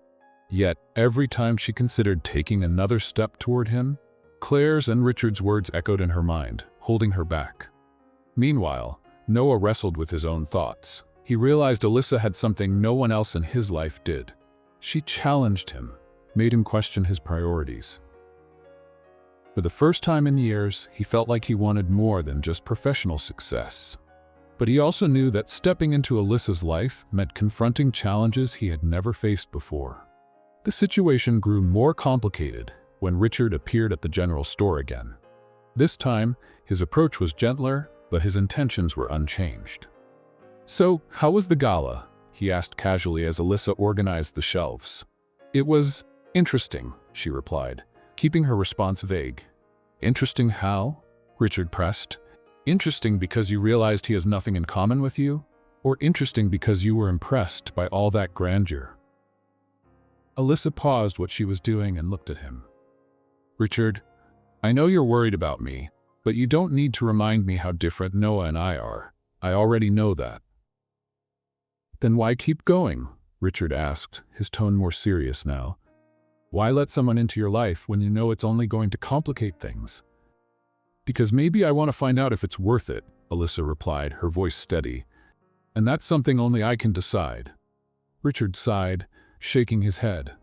Yet, every time she considered taking another step toward him, Claire's and Richard's words echoed in her mind, holding her back. Meanwhile, Noah wrestled with his own thoughts. He realized Alyssa had something no one else in his life did. She challenged him, made him question his priorities. For the first time in years, he felt like he wanted more than just professional success. But he also knew that stepping into Alyssa's life meant confronting challenges he had never faced before. The situation grew more complicated when Richard appeared at the general store again. This time, his approach was gentler, but his intentions were unchanged. "So, how was the gala?" he asked casually as Alyssa organized the shelves. "It was interesting," she replied, keeping her response vague. "Interesting how?" Richard pressed. "Interesting because you realized he has nothing in common with you? Or interesting because you were impressed by all that grandeur?" Alyssa paused what she was doing and looked at him. "Richard, I know you're worried about me, but you don't need to remind me how different Noah and I are. I already know that." "Then why keep going?" Richard asked, his tone more serious now. "Why let someone into your life when you know it's only going to complicate things?" "Because maybe I want to find out if it's worth it," Alyssa replied, her voice steady. "And that's something only I can decide." Richard sighed, shaking his head.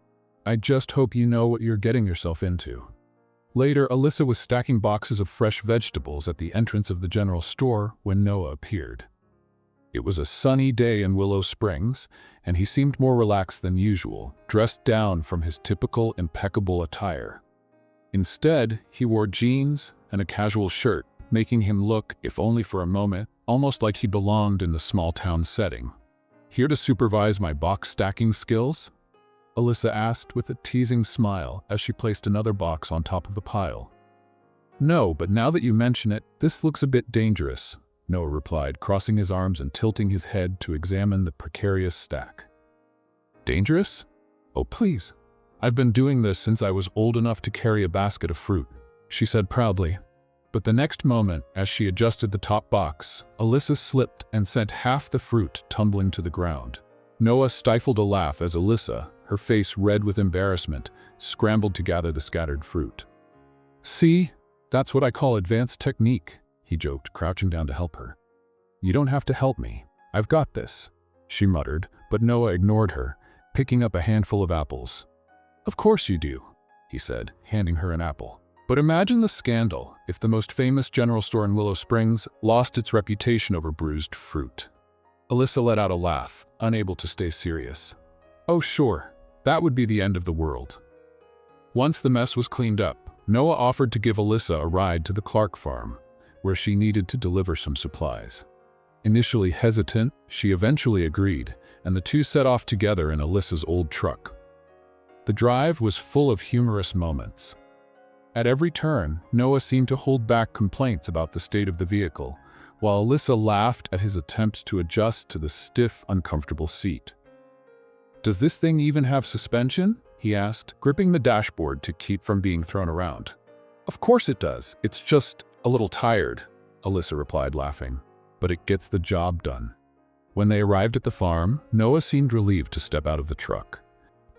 "I just hope you know what you're getting yourself into." Later, Alyssa was stacking boxes of fresh vegetables at the entrance of the general store when Noah appeared. It was a sunny day in Willow Springs, and he seemed more relaxed than usual, dressed down from his typical impeccable attire. Instead, he wore jeans and a casual shirt, making him look, if only for a moment, almost like he belonged in the small-town setting. "Here to supervise my box stacking skills?" Alyssa asked with a teasing smile as she placed another box on top of the pile. "No, but now that you mention it, this looks a bit dangerous," Noah replied, crossing his arms and tilting his head to examine the precarious stack. "Dangerous? Oh, please. I've been doing this since I was old enough to carry a basket of fruit," she said proudly. But the next moment, as she adjusted the top box, Alyssa slipped and sent half the fruit tumbling to the ground. Noah stifled a laugh as Alyssa, her face red with embarrassment, scrambled to gather the scattered fruit. "See? That's what I call advanced technique," he joked, crouching down to help her. "You don't have to help me. I've got this," she muttered, but Noah ignored her, picking up a handful of apples. "Of course you do," he said, handing her an apple. "But imagine the scandal if the most famous general store in Willow Springs lost its reputation over bruised fruit." Alyssa let out a laugh, unable to stay serious. Oh sure, that would be the end of the world. Once the mess was cleaned up, Noah offered to give Alyssa a ride to the Clark farm, where she needed to deliver some supplies. Initially hesitant, she eventually agreed, and the two set off together in Alyssa's old truck. The drive was full of humorous moments. At every turn, Noah seemed to hold back complaints about the state of the vehicle, while Alyssa laughed at his attempts to adjust to the stiff, uncomfortable seat. "Does this thing even have suspension?" he asked, gripping the dashboard to keep from being thrown around. "Of course it does. It's just a little tired," Alyssa replied, laughing. "But it gets the job done." When they arrived at the farm, Noah seemed relieved to step out of the truck.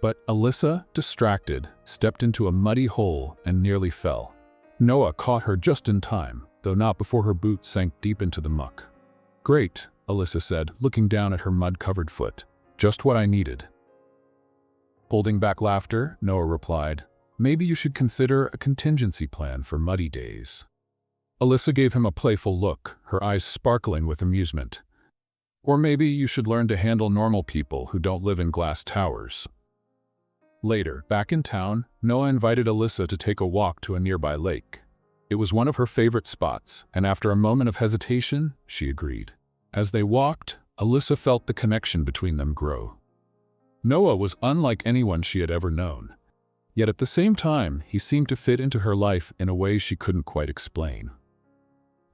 But Alyssa, distracted, stepped into a muddy hole and nearly fell. Noah caught her just in time, though not before her boot sank deep into the muck. "Great," Alyssa said, looking down at her mud-covered foot. "Just what I needed." Holding back laughter, Noah replied, "Maybe you should consider a contingency plan for muddy days." Alyssa gave him a playful look, her eyes sparkling with amusement. "Or maybe you should learn to handle normal people who don't live in glass towers." Later, back in town, Noah invited Alyssa to take a walk to a nearby lake. It was one of her favorite spots, and after a moment of hesitation, she agreed. As they walked, Alyssa felt the connection between them grow. Noah was unlike anyone she had ever known. Yet at the same time, he seemed to fit into her life in a way she couldn't quite explain.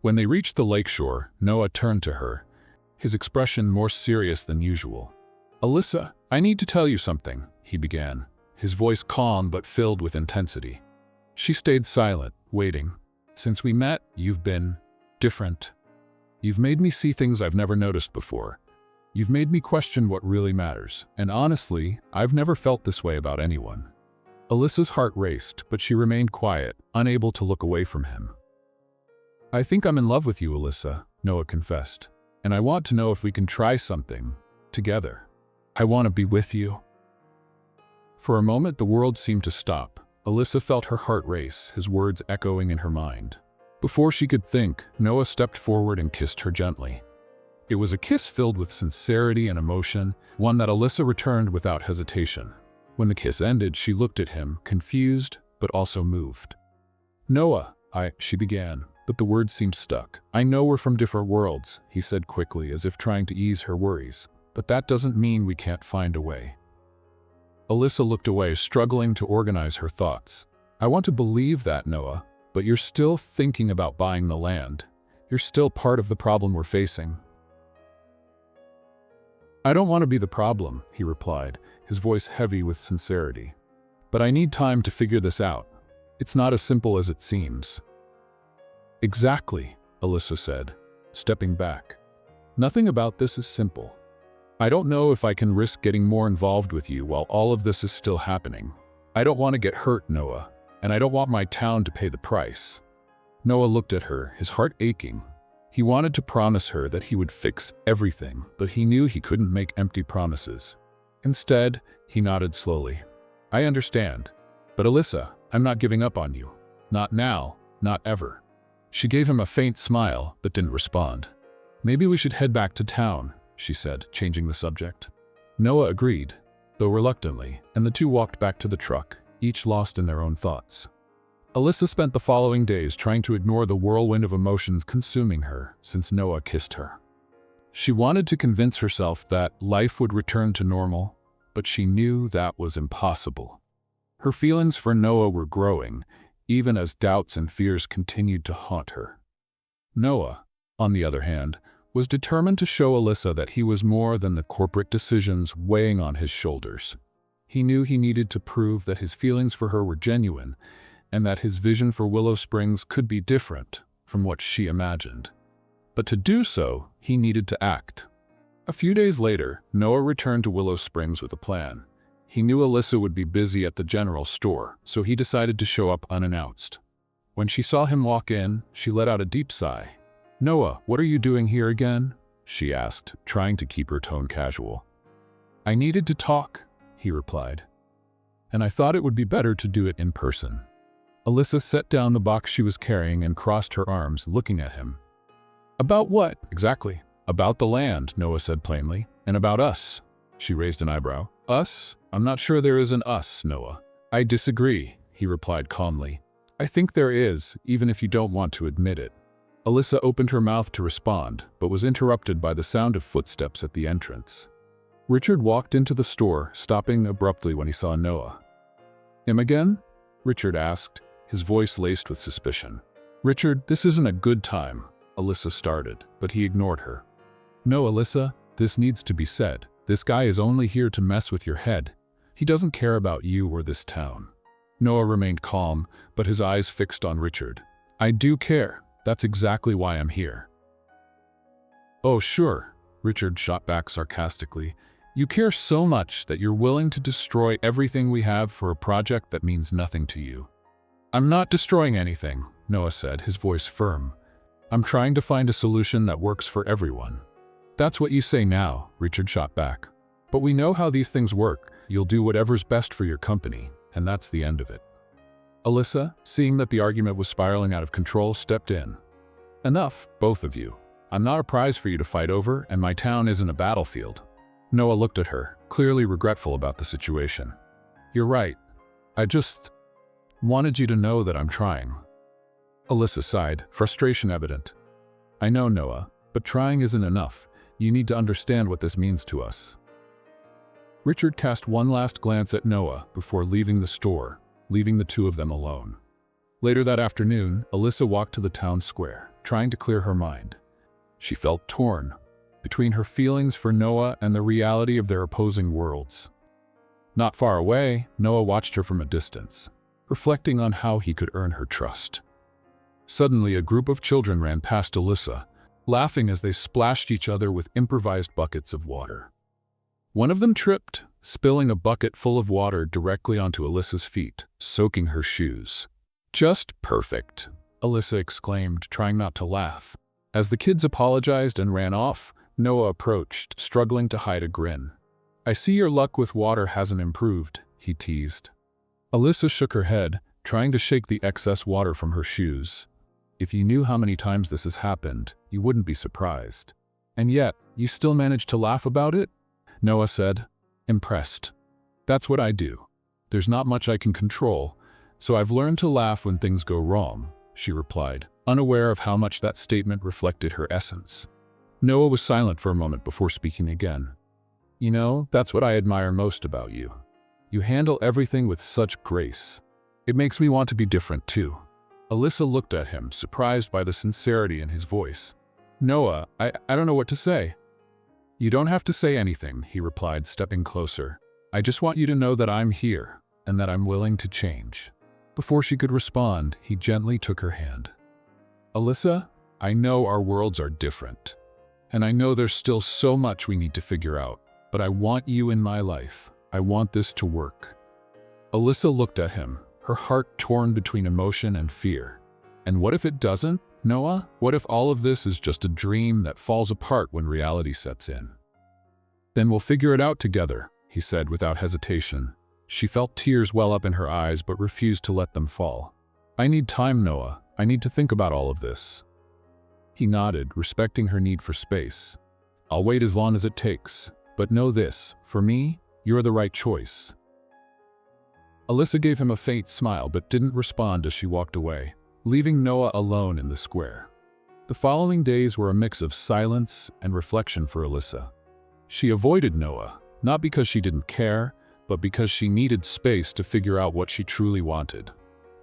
When they reached the lakeshore, Noah turned to her, his expression more serious than usual. "Alyssa, I need to tell you something," he began, his voice calm but filled with intensity. She stayed silent, waiting. "Since we met, you've been different. You've made me see things I've never noticed before. You've made me question what really matters, and honestly, I've never felt this way about anyone." Alyssa's heart raced, but she remained quiet, unable to look away from him. "I think I'm in love with you, Alyssa," Noah confessed, "and I want to know if we can try something together. I want to be with you." For a moment, the world seemed to stop. Alyssa felt her heart race, his words echoing in her mind. Before she could think, Noah stepped forward and kissed her gently. It was a kiss filled with sincerity and emotion, one that Alyssa returned without hesitation. When the kiss ended, she looked at him, confused, but also moved. "Noah, she began, but the words seemed stuck. "I know we're from different worlds," he said quickly, as if trying to ease her worries. "But that doesn't mean we can't find a way." Alyssa looked away, struggling to organize her thoughts. "I want to believe that, Noah, but you're still thinking about buying the land. You're still part of the problem we're facing." "I don't want to be the problem," he replied, his voice heavy with sincerity. "But I need time to figure this out. It's not as simple as it seems." "Exactly," Alyssa said, stepping back. "Nothing about this is simple. I don't know if I can risk getting more involved with you while all of this is still happening. I don't want to get hurt, Noah, and I don't want my town to pay the price." Noah looked at her, his heart aching. He wanted to promise her that he would fix everything, but he knew he couldn't make empty promises. Instead, he nodded slowly. "I understand. But Alyssa, I'm not giving up on you. Not now, not ever." She gave him a faint smile, but didn't respond. "Maybe we should head back to town," she said, changing the subject. Noah agreed, though reluctantly, and the two walked back to the truck, each lost in their own thoughts. Alyssa spent the following days trying to ignore the whirlwind of emotions consuming her since Noah kissed her. She wanted to convince herself that life would return to normal, but she knew that was impossible. Her feelings for Noah were growing, even as doubts and fears continued to haunt her. Noah, on the other hand, was determined to show Alyssa that he was more than the corporate decisions weighing on his shoulders. He knew he needed to prove that his feelings for her were genuine, and that his vision for Willow Springs could be different from what she imagined. But to do so, he needed to act. A few days later, Noah returned to Willow Springs with a plan. He knew Alyssa would be busy at the general store, so he decided to show up unannounced. When she saw him walk in, she let out a deep sigh. "Noah, what are you doing here again?" she asked, trying to keep her tone casual. "I needed to talk," he replied. "And I thought it would be better to do it in person." Alyssa set down the box she was carrying and crossed her arms, looking at him. "About what, exactly?" About the land, Noah said plainly, and about us. She raised an eyebrow. Us? I'm not sure there is an us, Noah. I disagree, he replied calmly. I think there is, even if you don't want to admit it. Alyssa opened her mouth to respond, but was interrupted by the sound of footsteps at the entrance. Richard walked into the store, stopping abruptly when he saw Noah. Him again? Richard asked, his voice laced with suspicion. Richard, this isn't a good time, Alyssa started, but he ignored her. No, Alyssa, this needs to be said. This guy is only here to mess with your head. He doesn't care about you or this town. Noah remained calm, but his eyes fixed on Richard. I do care. That's exactly why I'm here. Oh, sure, Richard shot back sarcastically. You care so much that you're willing to destroy everything we have for a project that means nothing to you. I'm not destroying anything, Noah said, his voice firm. I'm trying to find a solution that works for everyone. That's what you say now, Richard shot back. But we know how these things work. You'll do whatever's best for your company, and that's the end of it. Alyssa, seeing that the argument was spiraling out of control, stepped in. Enough, both of you. I'm not a prize for you to fight over, and my town isn't a battlefield. Noah looked at her, clearly regretful about the situation. You're right. I just wanted you to know that I'm trying. Alyssa sighed, frustration evident. I know, Noah, but trying isn't enough. You need to understand what this means to us. Richard cast one last glance at Noah before leaving the store, leaving the two of them alone. Later that afternoon, Alyssa walked to the town square, trying to clear her mind. She felt torn between her feelings for Noah and the reality of their opposing worlds. Not far away, Noah watched her from a distance, reflecting on how he could earn her trust. Suddenly, a group of children ran past Alyssa, laughing as they splashed each other with improvised buckets of water. One of them tripped, spilling a bucket full of water directly onto Alyssa's feet, soaking her shoes. Just perfect, Alyssa exclaimed, trying not to laugh. As the kids apologized and ran off, Noah approached, struggling to hide a grin. I see your luck with water hasn't improved, he teased. Alyssa shook her head, trying to shake the excess water from her shoes. If you knew how many times this has happened, you wouldn't be surprised. And yet, you still managed to laugh about it? Noah said, impressed. That's what I do. There's not much I can control, so I've learned to laugh when things go wrong, she replied, unaware of how much that statement reflected her essence. Noah was silent for a moment before speaking again. You know, that's what I admire most about you. You handle everything with such grace. It makes me want to be different too. Alyssa looked at him, surprised by the sincerity in his voice. Noah, I don't know what to say. You don't have to say anything, he replied, stepping closer. I just want you to know that I'm here, and that I'm willing to change. Before she could respond, he gently took her hand. Alyssa, I know our worlds are different, and I know there's still so much we need to figure out, but I want you in my life. I want this to work. Alyssa looked at him, her heart torn between emotion and fear. And what if it doesn't, Noah? What if all of this is just a dream that falls apart when reality sets in? Then we'll figure it out together, he said without hesitation. She felt tears well up in her eyes but refused to let them fall. I need time, Noah. I need to think about all of this. He nodded, respecting her need for space. I'll wait as long as it takes, but know this, for me, you're the right choice. Alyssa gave him a faint smile but didn't respond as she walked away, leaving Noah alone in the square. The following days were a mix of silence and reflection for Alyssa. She avoided Noah, not because she didn't care, but because she needed space to figure out what she truly wanted.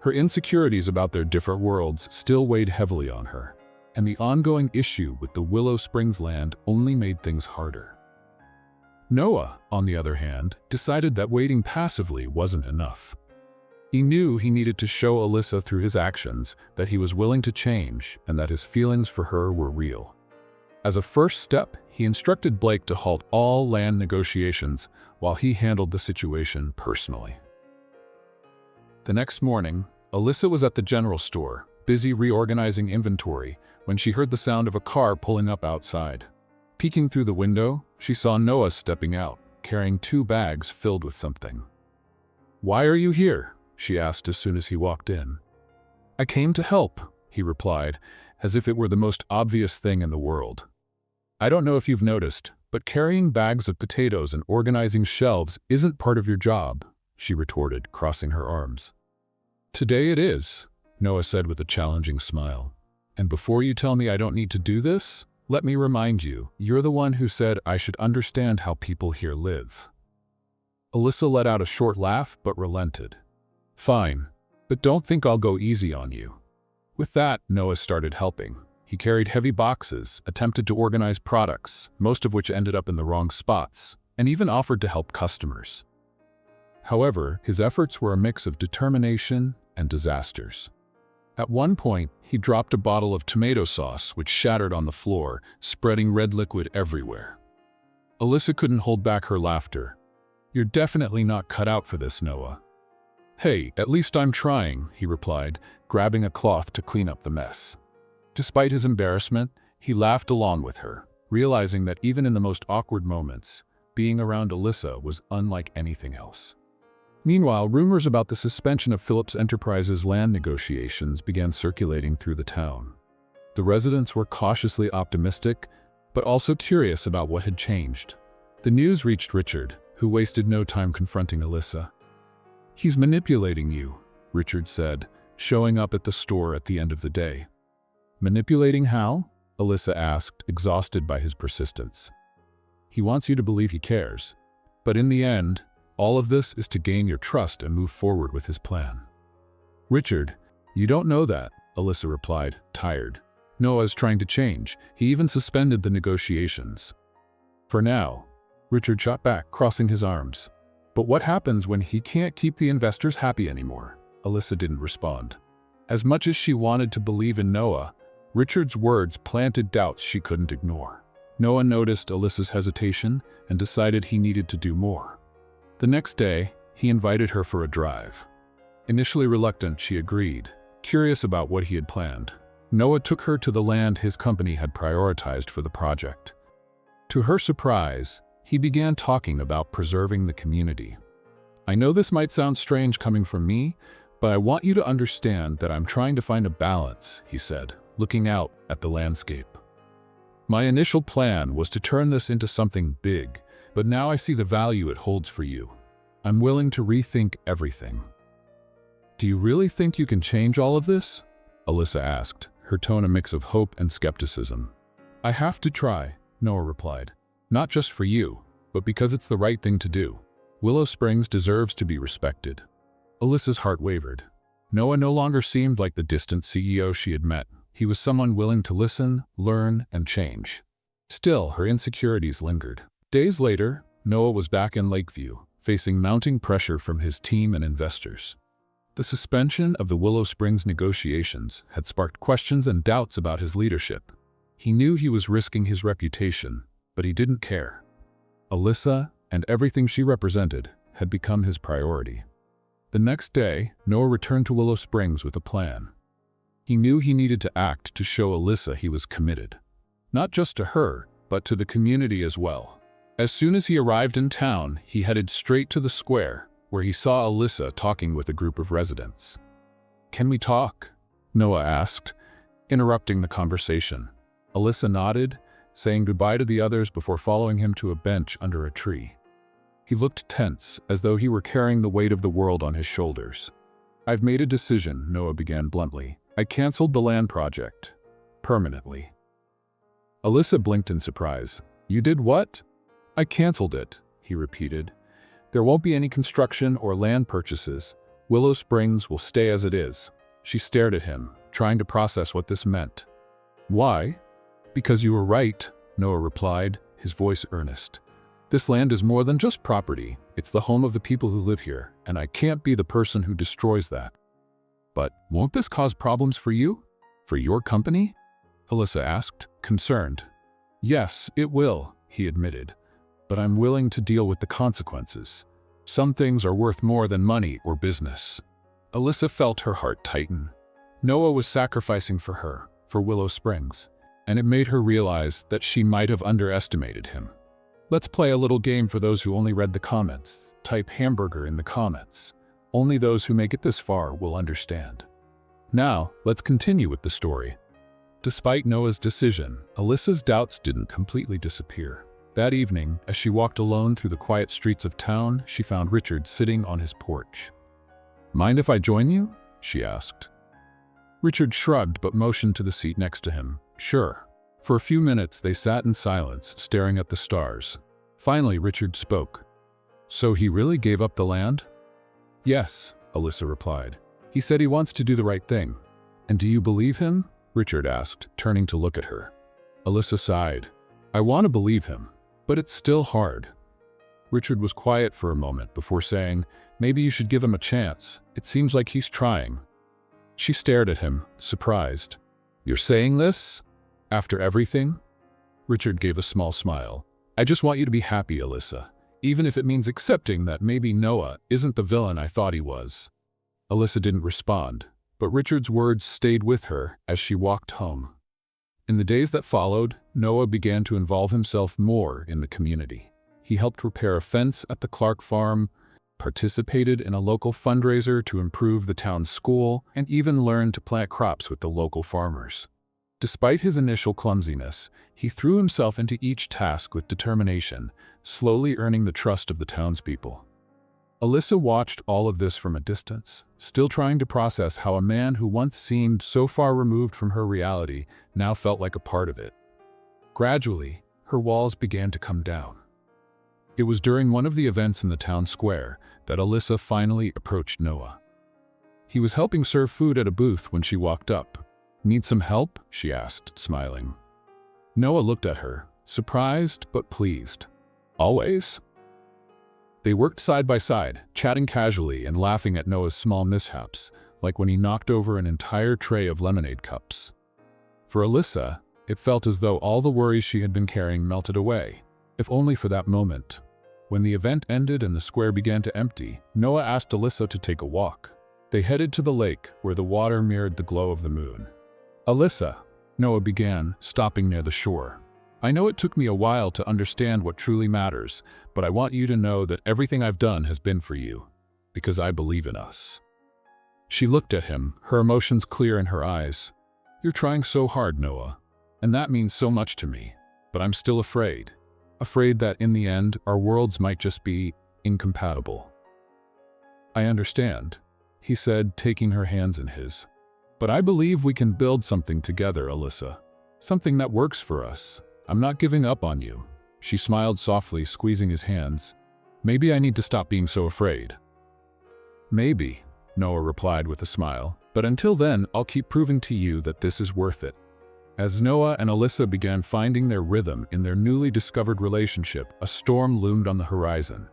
Her insecurities about their different worlds still weighed heavily on her, and the ongoing issue with the Willow Springs land only made things harder. Noah, on the other hand, decided that waiting passively wasn't enough. He knew he needed to show Alyssa through his actions that he was willing to change and that his feelings for her were real. As a first step, he instructed Blake to halt all land negotiations while he handled the situation personally. The next morning, Alyssa was at the general store, busy reorganizing inventory, when she heard the sound of a car pulling up outside. Peeking through the window, she saw Noah stepping out, carrying 2 bags filled with something. "Why are you here?" she asked as soon as he walked in. "I came to help," he replied, as if it were the most obvious thing in the world. I don't know if you've noticed, but carrying bags of potatoes and organizing shelves isn't part of your job, she retorted, crossing her arms. Today it is, Noah said with a challenging smile. And before you tell me I don't need to do this, let me remind you, you're the one who said I should understand how people here live. Alyssa let out a short laugh but relented. Fine, but don't think I'll go easy on you. With that, Noah started helping. He carried heavy boxes, attempted to organize products, most of which ended up in the wrong spots, and even offered to help customers. However, his efforts were a mix of determination and disasters. At one point, he dropped a bottle of tomato sauce which shattered on the floor, spreading red liquid everywhere. Alyssa couldn't hold back her laughter. You're definitely not cut out for this, Noah. Hey, at least I'm trying, he replied, grabbing a cloth to clean up the mess. Despite his embarrassment, he laughed along with her, realizing that even in the most awkward moments, being around Alyssa was unlike anything else. Meanwhile, rumors about the suspension of Phillips Enterprises' land negotiations began circulating through the town. The residents were cautiously optimistic, but also curious about what had changed. The news reached Richard, who wasted no time confronting Alyssa. He's manipulating you, Richard said, showing up at the store at the end of the day. Manipulating how? Alyssa asked, exhausted by his persistence. He wants you to believe he cares. But in the end, all of this is to gain your trust and move forward with his plan. Richard, you don't know that, Alyssa replied, tired. Noah's trying to change. He even suspended the negotiations. For now, Richard shot back, crossing his arms. But what happens when he can't keep the investors happy anymore? Alyssa didn't respond. As much as she wanted to believe in Noah, Richard's words planted doubts she couldn't ignore. Noah noticed Alyssa's hesitation and decided he needed to do more. The next day, he invited her for a drive. Initially reluctant, she agreed, curious about what he had planned. Noah took her to the land his company had prioritized for the project. To her surprise, he began talking about preserving the community. I know this might sound strange coming from me, but I want you to understand that I'm trying to find a balance, he said, looking out at the landscape. My initial plan was to turn this into something big, but now I see the value it holds for you. I'm willing to rethink everything. Do you really think you can change all of this? Alyssa asked, her tone a mix of hope and skepticism. I have to try, Noah replied. Not just for you, but because it's the right thing to do. Willow Springs deserves to be respected. Alyssa's heart wavered. Noah no longer seemed like the distant CEO she had met. He was someone willing to listen, learn, and change. Still, her insecurities lingered. Days later, Noah was back in Lakeview, facing mounting pressure from his team and investors. The suspension of the Willow Springs negotiations had sparked questions and doubts about his leadership. He knew he was risking his reputation, but he didn't care. Alyssa, and everything she represented, had become his priority. The next day, Noah returned to Willow Springs with a plan. He knew he needed to act to show Alyssa he was committed. Not just to her, but to the community as well. As soon as he arrived in town, he headed straight to the square, where he saw Alyssa talking with a group of residents. Can we talk? Noah asked, interrupting the conversation. Alyssa nodded, saying goodbye to the others before following him to a bench under a tree. He looked tense, as though he were carrying the weight of the world on his shoulders. I've made a decision, Noah began bluntly. I canceled the land project. Permanently. Alyssa blinked in surprise. You did what? I canceled it, he repeated. There won't be any construction or land purchases. Willow Springs will stay as it is. She stared at him, trying to process what this meant. Why? Because you were right, Noah replied, his voice earnest. This land is more than just property. It's the home of the people who live here, and I can't be the person who destroys that. But won't this cause problems for you? For your company? Alyssa asked, concerned. Yes, it will, he admitted. But I'm willing to deal with the consequences. Some things are worth more than money or business. Alyssa felt her heart tighten. Noah was sacrificing for her, for Willow Springs, and it made her realize that she might have underestimated him. Let's play a little game for those who only read the comments. Type hamburger in the comments. Only those who make it this far will understand. Now, let's continue with the story. Despite Noah's decision, Alyssa's doubts didn't completely disappear. That evening, as she walked alone through the quiet streets of town, she found Richard sitting on his porch. "Mind if I join you?" she asked. Richard shrugged but motioned to the seat next to him. "Sure." For a few minutes they sat in silence, staring at the stars. Finally, Richard spoke. "So he really gave up the land?" "Yes," Alyssa replied. "He said he wants to do the right thing." "And do you believe him?" Richard asked, turning to look at her. Alyssa sighed. "I want to believe him, but it's still hard." Richard was quiet for a moment before saying, "Maybe you should give him a chance. It seems like he's trying." She stared at him, surprised. "You're saying this? After everything?" Richard gave a small smile. "I just want you to be happy, Alyssa, even if it means accepting that maybe Noah isn't the villain I thought he was." Alyssa didn't respond, but Richard's words stayed with her as she walked home. In the days that followed, Noah began to involve himself more in the community. He helped repair a fence at the Clark farm, participated in a local fundraiser to improve the town's school, and even learned to plant crops with the local farmers. Despite his initial clumsiness, he threw himself into each task with determination, slowly earning the trust of the townspeople. Alyssa watched all of this from a distance, still trying to process how a man who once seemed so far removed from her reality now felt like a part of it. Gradually, her walls began to come down. It was during one of the events in the town square that Alyssa finally approached Noah. He was helping serve food at a booth when she walked up. "Need some help?" she asked, smiling. Noah looked at her, surprised but pleased. "Always?" They worked side by side, chatting casually and laughing at Noah's small mishaps, like when he knocked over an entire tray of lemonade cups. For Alyssa, it felt as though all the worries she had been carrying melted away, if only for that moment. When the event ended and the square began to empty, Noah asked Alyssa to take a walk. They headed to the lake, where the water mirrored the glow of the moon. "Alyssa," Noah began, stopping near the shore. "I know it took me a while to understand what truly matters, but I want you to know that everything I've done has been for you, because I believe in us." She looked at him, her emotions clear in her eyes. "You're trying so hard, Noah, and that means so much to me, but I'm still afraid. Afraid that in the end, our worlds might just be incompatible." "I understand," he said, taking her hands in his. "But I believe we can build something together, Alyssa. Something that works for us. I'm not giving up on you." She smiled softly, squeezing his hands. "Maybe I need to stop being so afraid." "Maybe," Noah replied with a smile. "But until then, I'll keep proving to you that this is worth it." As Noah and Alyssa began finding their rhythm in their newly discovered relationship, a storm loomed on the horizon.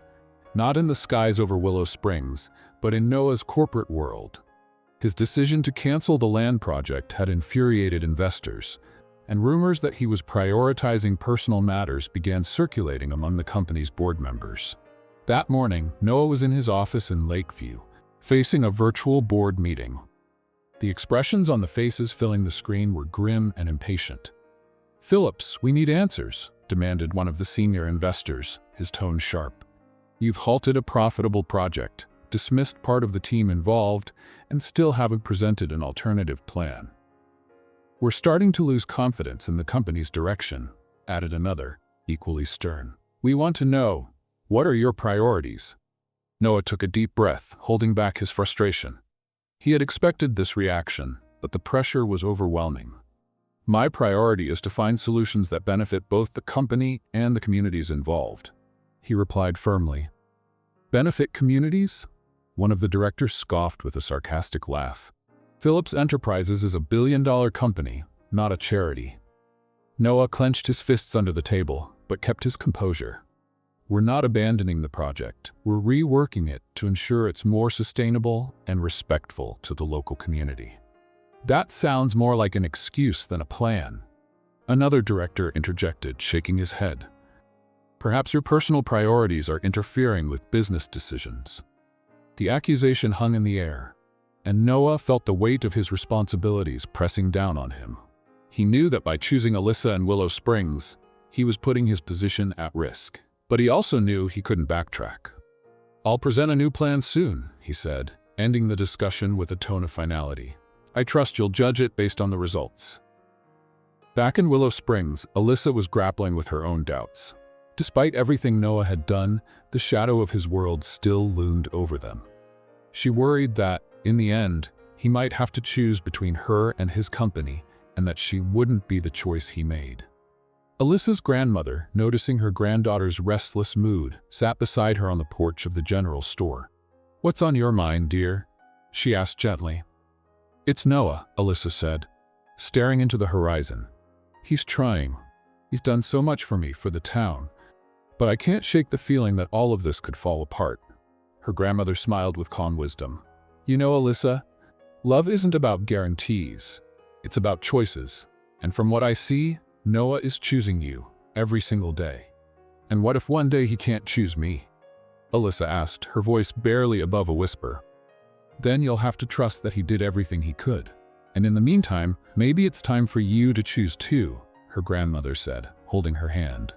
Not in the skies over Willow Springs, but in Noah's corporate world. His decision to cancel the land project had infuriated investors, and rumors that he was prioritizing personal matters began circulating among the company's board members. That morning, Noah was in his office in Lakeview, facing a virtual board meeting. The expressions on the faces filling the screen were grim and impatient. "Phillips, we need answers," demanded one of the senior investors, his tone sharp. "You've halted a profitable project, dismissed part of the team involved, and still haven't presented an alternative plan. We're starting to lose confidence in the company's direction," added another, equally stern. "We want to know, what are your priorities?" Noah took a deep breath, holding back his frustration. He had expected this reaction, but the pressure was overwhelming. "My priority is to find solutions that benefit both the company and the communities involved," he replied firmly. "Benefit communities?" One of the directors scoffed with a sarcastic laugh. "Phillips Enterprises is a billion-dollar company, not a charity." Noah clenched his fists under the table, but kept his composure. "We're not abandoning the project. We're reworking it to ensure it's more sustainable and respectful to the local community." "That sounds more like an excuse than a plan," another director interjected, shaking his head. "Perhaps your personal priorities are interfering with business decisions." The accusation hung in the air, and Noah felt the weight of his responsibilities pressing down on him. He knew that by choosing Alyssa and Willow Springs, he was putting his position at risk. But he also knew he couldn't backtrack. "I'll present a new plan soon," he said, ending the discussion with a tone of finality. "I trust you'll judge it based on the results." Back in Willow Springs, Alyssa was grappling with her own doubts. Despite everything Noah had done, the shadow of his world still loomed over them. She worried that, in the end, he might have to choose between her and his company, and that she wouldn't be the choice he made. Alyssa's grandmother, noticing her granddaughter's restless mood, sat beside her on the porch of the general store. "What's on your mind, dear?" she asked gently. "It's Noah," Alyssa said, staring into the horizon. "He's trying. He's done so much for me, for the town. But I can't shake the feeling that all of this could fall apart." Her grandmother smiled with calm wisdom. "You know, Alyssa, love isn't about guarantees. It's about choices. And from what I see, Noah is choosing you every single day. And what if one day he can't choose me?" Alyssa asked, her voice barely above a whisper. "Then you'll have to trust that he did everything he could. And in the meantime, maybe it's time for you to choose too," her grandmother said, holding her hand.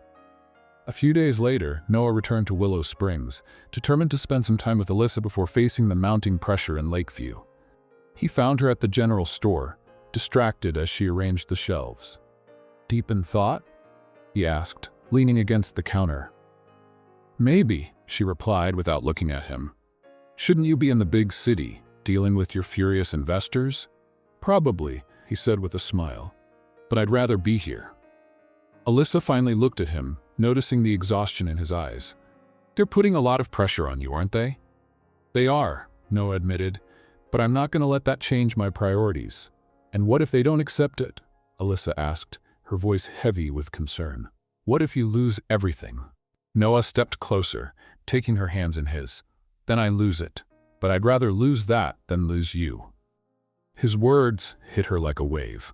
A few days later, Noah returned to Willow Springs, determined to spend some time with Alyssa before facing the mounting pressure in Lakeview. He found her at the general store, distracted as she arranged the shelves. "Deep in thought?" he asked, leaning against the counter. "Maybe," she replied without looking at him. "Shouldn't you be in the big city, dealing with your furious investors?" "Probably," he said with a smile. "But I'd rather be here." Alyssa finally looked at him, noticing the exhaustion in his eyes. "They're putting a lot of pressure on you, aren't they?" "They are," Noah admitted, "but I'm not going to let that change my priorities." "And what if they don't accept it?" Alyssa asked, her voice heavy with concern. "What if you lose everything?" Noah stepped closer, taking her hands in his. "Then I lose it. But I'd rather lose that than lose you." His words hit her like a wave.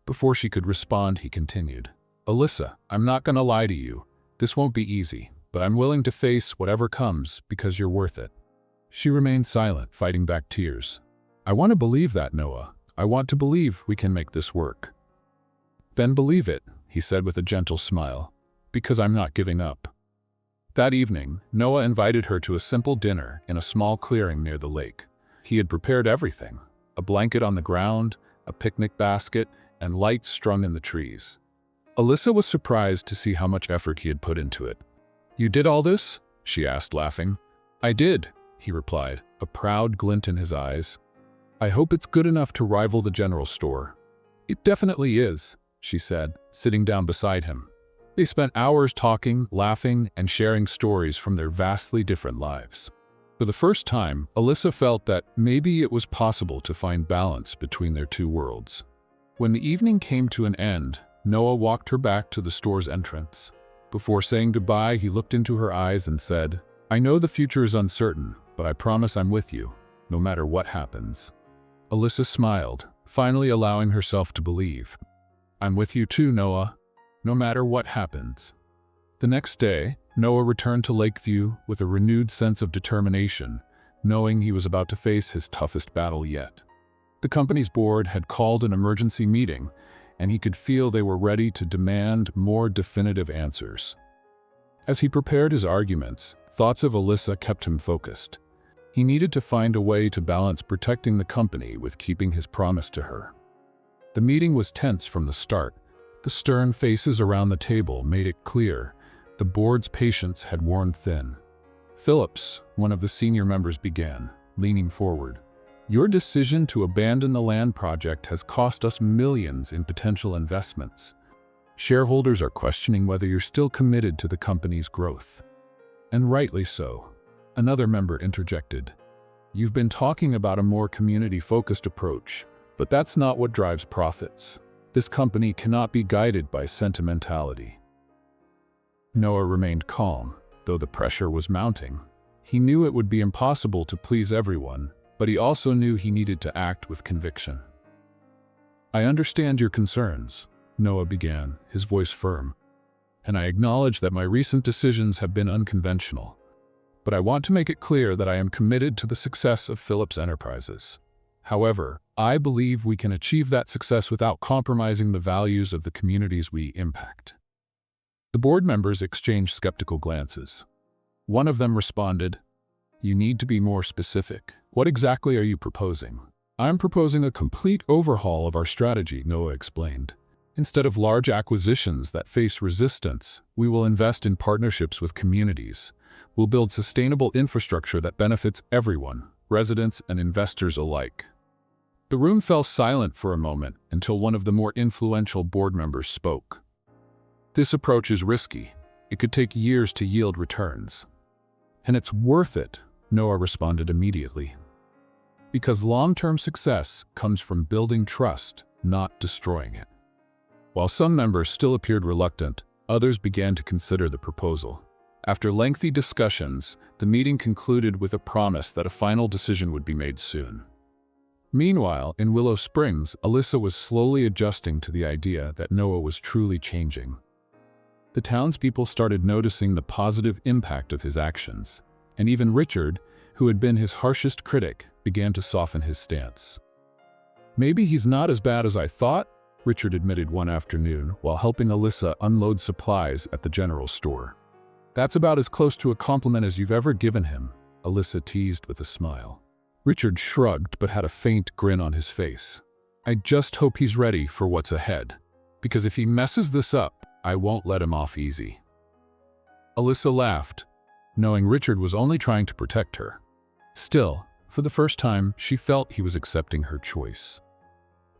Before she could respond, he continued, "Alyssa, I'm not going to lie to you. This won't be easy, but I'm willing to face whatever comes because you're worth it." She remained silent, fighting back tears. "I want to believe that, Noah. I want to believe we can make this work." "Then believe it," he said with a gentle smile, "because I'm not giving up." That evening, Noah invited her to a simple dinner in a small clearing near the lake. He had prepared everything: a blanket on the ground, a picnic basket, and lights strung in the trees. Alyssa was surprised to see how much effort he had put into it. "You did all this?" she asked, laughing. "I did," he replied, a proud glint in his eyes. "I hope it's good enough to rival the general store." "It definitely is," she said, sitting down beside him. They spent hours talking, laughing, and sharing stories from their vastly different lives. For the first time, Alyssa felt that maybe it was possible to find balance between their two worlds. When the evening came to an end, Noah walked her back to the store's entrance. Before saying goodbye, he looked into her eyes and said, "I know the future is uncertain, but I promise I'm with you, no matter what happens." Alyssa smiled, finally allowing herself to believe. "I'm with you too, Noah, no matter what happens." The next day, Noah returned to Lakeview with a renewed sense of determination, knowing he was about to face his toughest battle yet. The company's board had called an emergency meeting, and he could feel they were ready to demand more definitive answers. As he prepared his arguments, thoughts of Alyssa kept him focused. He needed to find a way to balance protecting the company with keeping his promise to her. The meeting was tense from the start. The stern faces around the table made it clear the board's patience had worn thin. Phillips, one of the senior members, began, leaning forward. "Your decision to abandon the land project has cost us millions in potential investments. Shareholders are questioning whether you're still committed to the company's growth." "And rightly so," another member interjected. "You've been talking about a more community-focused approach, but that's not what drives profits. This company cannot be guided by sentimentality." Noah remained calm, though the pressure was mounting. He knew it would be impossible to please everyone, but he also knew he needed to act with conviction. "I understand your concerns," Noah began, his voice firm, "and I acknowledge that my recent decisions have been unconventional. But I want to make it clear that I am committed to the success of Phillips Enterprises. However, I believe we can achieve that success without compromising the values of the communities we impact." The board members exchanged skeptical glances. One of them responded, "You need to be more specific. What exactly are you proposing?" "I'm proposing a complete overhaul of our strategy," Noah explained. Instead of large acquisitions that face resistance, we will invest in partnerships with communities. We'll build sustainable infrastructure that benefits everyone, residents and investors alike. The room fell silent for a moment until one of the more influential board members spoke. This approach is risky. It could take years to yield returns. And it's worth it, Noah responded immediately. Because long-term success comes from building trust, not destroying it. While some members still appeared reluctant, others began to consider the proposal. After lengthy discussions, the meeting concluded with a promise that a final decision would be made soon. Meanwhile, in Willow Springs, Alyssa was slowly adjusting to the idea that Noah was truly changing. The townspeople started noticing the positive impact of his actions, and even Richard, who had been his harshest critic, began to soften his stance. "Maybe he's not as bad as I thought," Richard admitted one afternoon while helping Alyssa unload supplies at the general store. "That's about as close to a compliment as you've ever given him," Alyssa teased with a smile. Richard shrugged but had a faint grin on his face. "I just hope he's ready for what's ahead, because if he messes this up, I won't let him off easy." Alyssa laughed, knowing Richard was only trying to protect her. Still, for the first time, she felt he was accepting her choice.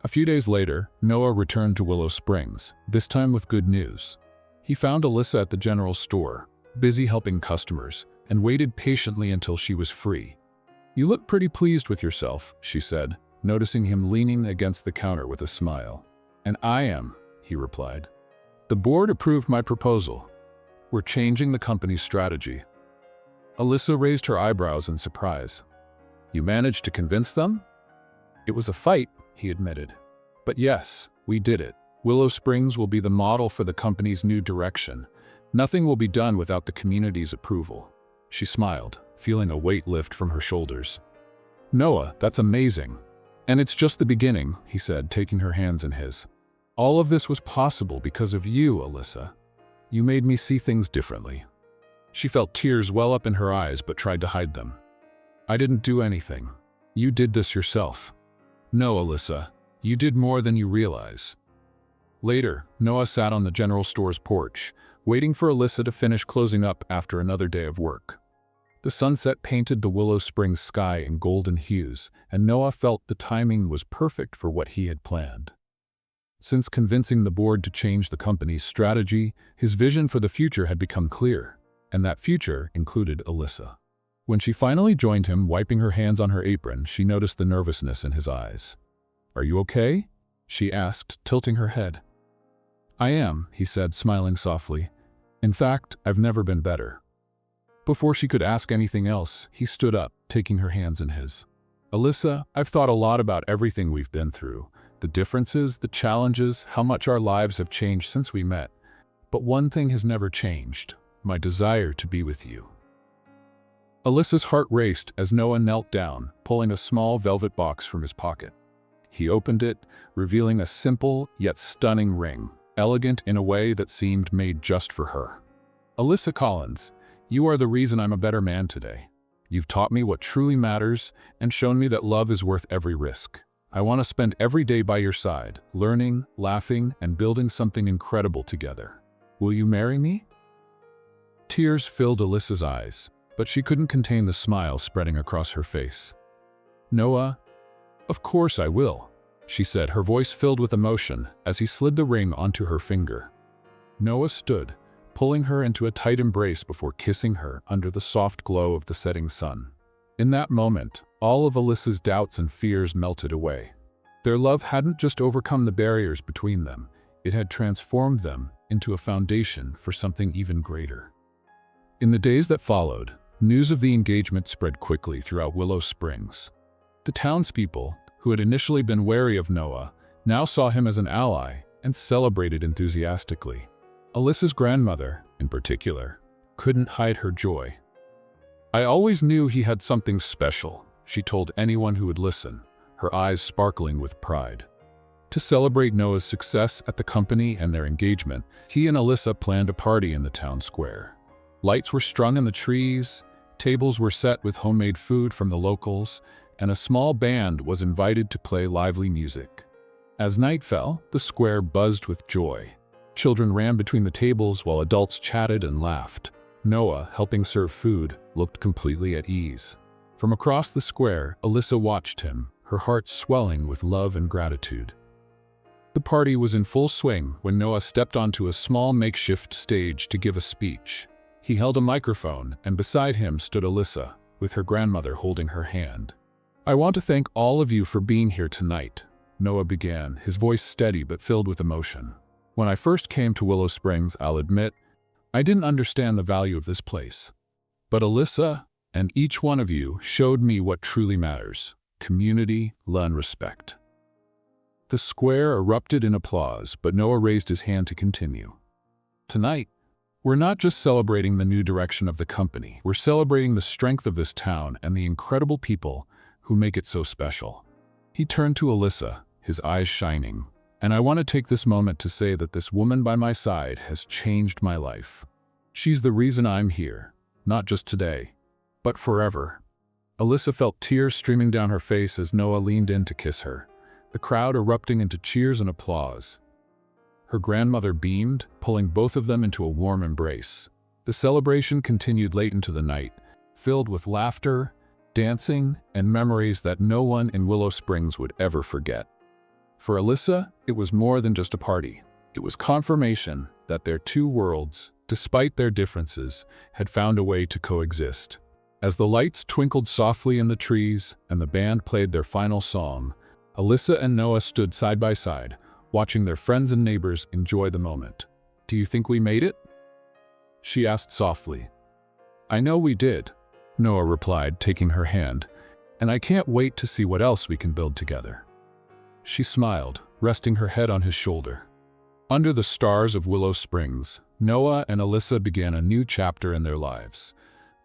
A few days later, Noah returned to Willow Springs, this time with good news. He found Alyssa at the general store, busy helping customers, and waited patiently until she was free. "You look pretty pleased with yourself," she said, noticing him leaning against the counter with a smile. "And I am," he replied. "The board approved my proposal. We're changing the company's strategy." Alyssa raised her eyebrows in surprise. "You managed to convince them?" "It was a fight," he admitted. "But yes, we did it. Willow Springs will be the model for the company's new direction. Nothing will be done without the community's approval." She smiled, feeling a weight lift from her shoulders. "Noah, that's amazing. And it's just the beginning," he said, taking her hands in his. "All of this was possible because of you, Alyssa. You made me see things differently." She felt tears well up in her eyes but tried to hide them. "I didn't do anything. You did this yourself." "No, Alyssa, you did more than you realize." Later, Noah sat on the general store's porch, waiting for Alyssa to finish closing up after another day of work. The sunset painted the Willow Springs sky in golden hues, and Noah felt the timing was perfect for what he had planned. Since convincing the board to change the company's strategy, his vision for the future had become clear, and that future included Alyssa. When she finally joined him, wiping her hands on her apron, she noticed the nervousness in his eyes. "Are you okay?" she asked, tilting her head. "I am," he said, smiling softly. "In fact, I've never been better." Before she could ask anything else, he stood up, taking her hands in his. "Alyssa, I've thought a lot about everything we've been through. The differences, the challenges, how much our lives have changed since we met. But one thing has never changed: my desire to be with you." Alyssa's heart raced as Noah knelt down, pulling a small velvet box from his pocket. He opened it, revealing a simple yet stunning ring, elegant in a way that seemed made just for her. "Alyssa Collins, you are the reason I'm a better man today. You've taught me what truly matters and shown me that love is worth every risk. I want to spend every day by your side, learning, laughing, and building something incredible together. Will you marry me?" Tears filled Alyssa's eyes, but she couldn't contain the smile spreading across her face. "Noah, of course I will," she said, her voice filled with emotion as he slid the ring onto her finger. Noah stood, pulling her into a tight embrace before kissing her under the soft glow of the setting sun. In that moment, all of Alyssa's doubts and fears melted away. Their love hadn't just overcome the barriers between them, it had transformed them into a foundation for something even greater. In the days that followed, news of the engagement spread quickly throughout Willow Springs. The townspeople, who had initially been wary of Noah, now saw him as an ally and celebrated enthusiastically. Alyssa's grandmother, in particular, couldn't hide her joy. "I always knew he had something special," she told anyone who would listen, her eyes sparkling with pride. To celebrate Noah's success at the company and their engagement, he and Alyssa planned a party in the town square. Lights were strung in the trees, tables were set with homemade food from the locals, and a small band was invited to play lively music. As night fell, the square buzzed with joy. Children ran between the tables while adults chatted and laughed. Noah, helping serve food, looked completely at ease. From across the square, Alyssa watched him, her heart swelling with love and gratitude. The party was in full swing when Noah stepped onto a small makeshift stage to give a speech. He held a microphone, and beside him stood Alyssa, with her grandmother holding her hand. "I want to thank all of you for being here tonight," Noah began, his voice steady but filled with emotion. "When I first came to Willow Springs, I'll admit, I didn't understand the value of this place. But Alyssa and each one of you showed me what truly matters: community, love, and respect." The square erupted in applause, but Noah raised his hand to continue. "Tonight, we're not just celebrating the new direction of the company, we're celebrating the strength of this town and the incredible people who make it so special." He turned to Alyssa, his eyes shining. "And I want to take this moment to say that this woman by my side has changed my life. She's the reason I'm here, not just today, but forever." Alyssa felt tears streaming down her face as Noah leaned in to kiss her, the crowd erupting into cheers and applause. Her grandmother beamed, pulling both of them into a warm embrace. The celebration continued late into the night, filled with laughter, dancing, and memories that no one in Willow Springs would ever forget. For Alyssa, it was more than just a party. It was confirmation that their two worlds, despite their differences, had found a way to coexist. As the lights twinkled softly in the trees and the band played their final song, Alyssa and Noah stood side by side, watching their friends and neighbors enjoy the moment. "Do you think we made it?" she asked softly. "I know we did," Noah replied, taking her hand, "and I can't wait to see what else we can build together." She smiled, resting her head on his shoulder. Under the stars of Willow Springs, Noah and Alyssa began a new chapter in their lives,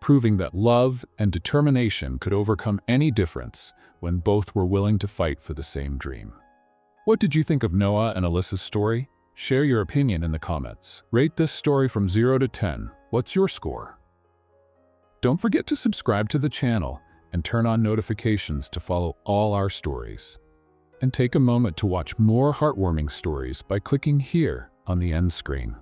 proving that love and determination could overcome any difference when both were willing to fight for the same dream. What did you think of Noah and Alyssa's story? Share your opinion in the comments. Rate this story from 0 to 10. What's your score? Don't forget to subscribe to the channel and turn on notifications to follow all our stories. And take a moment to watch more heartwarming stories by clicking here on the end screen.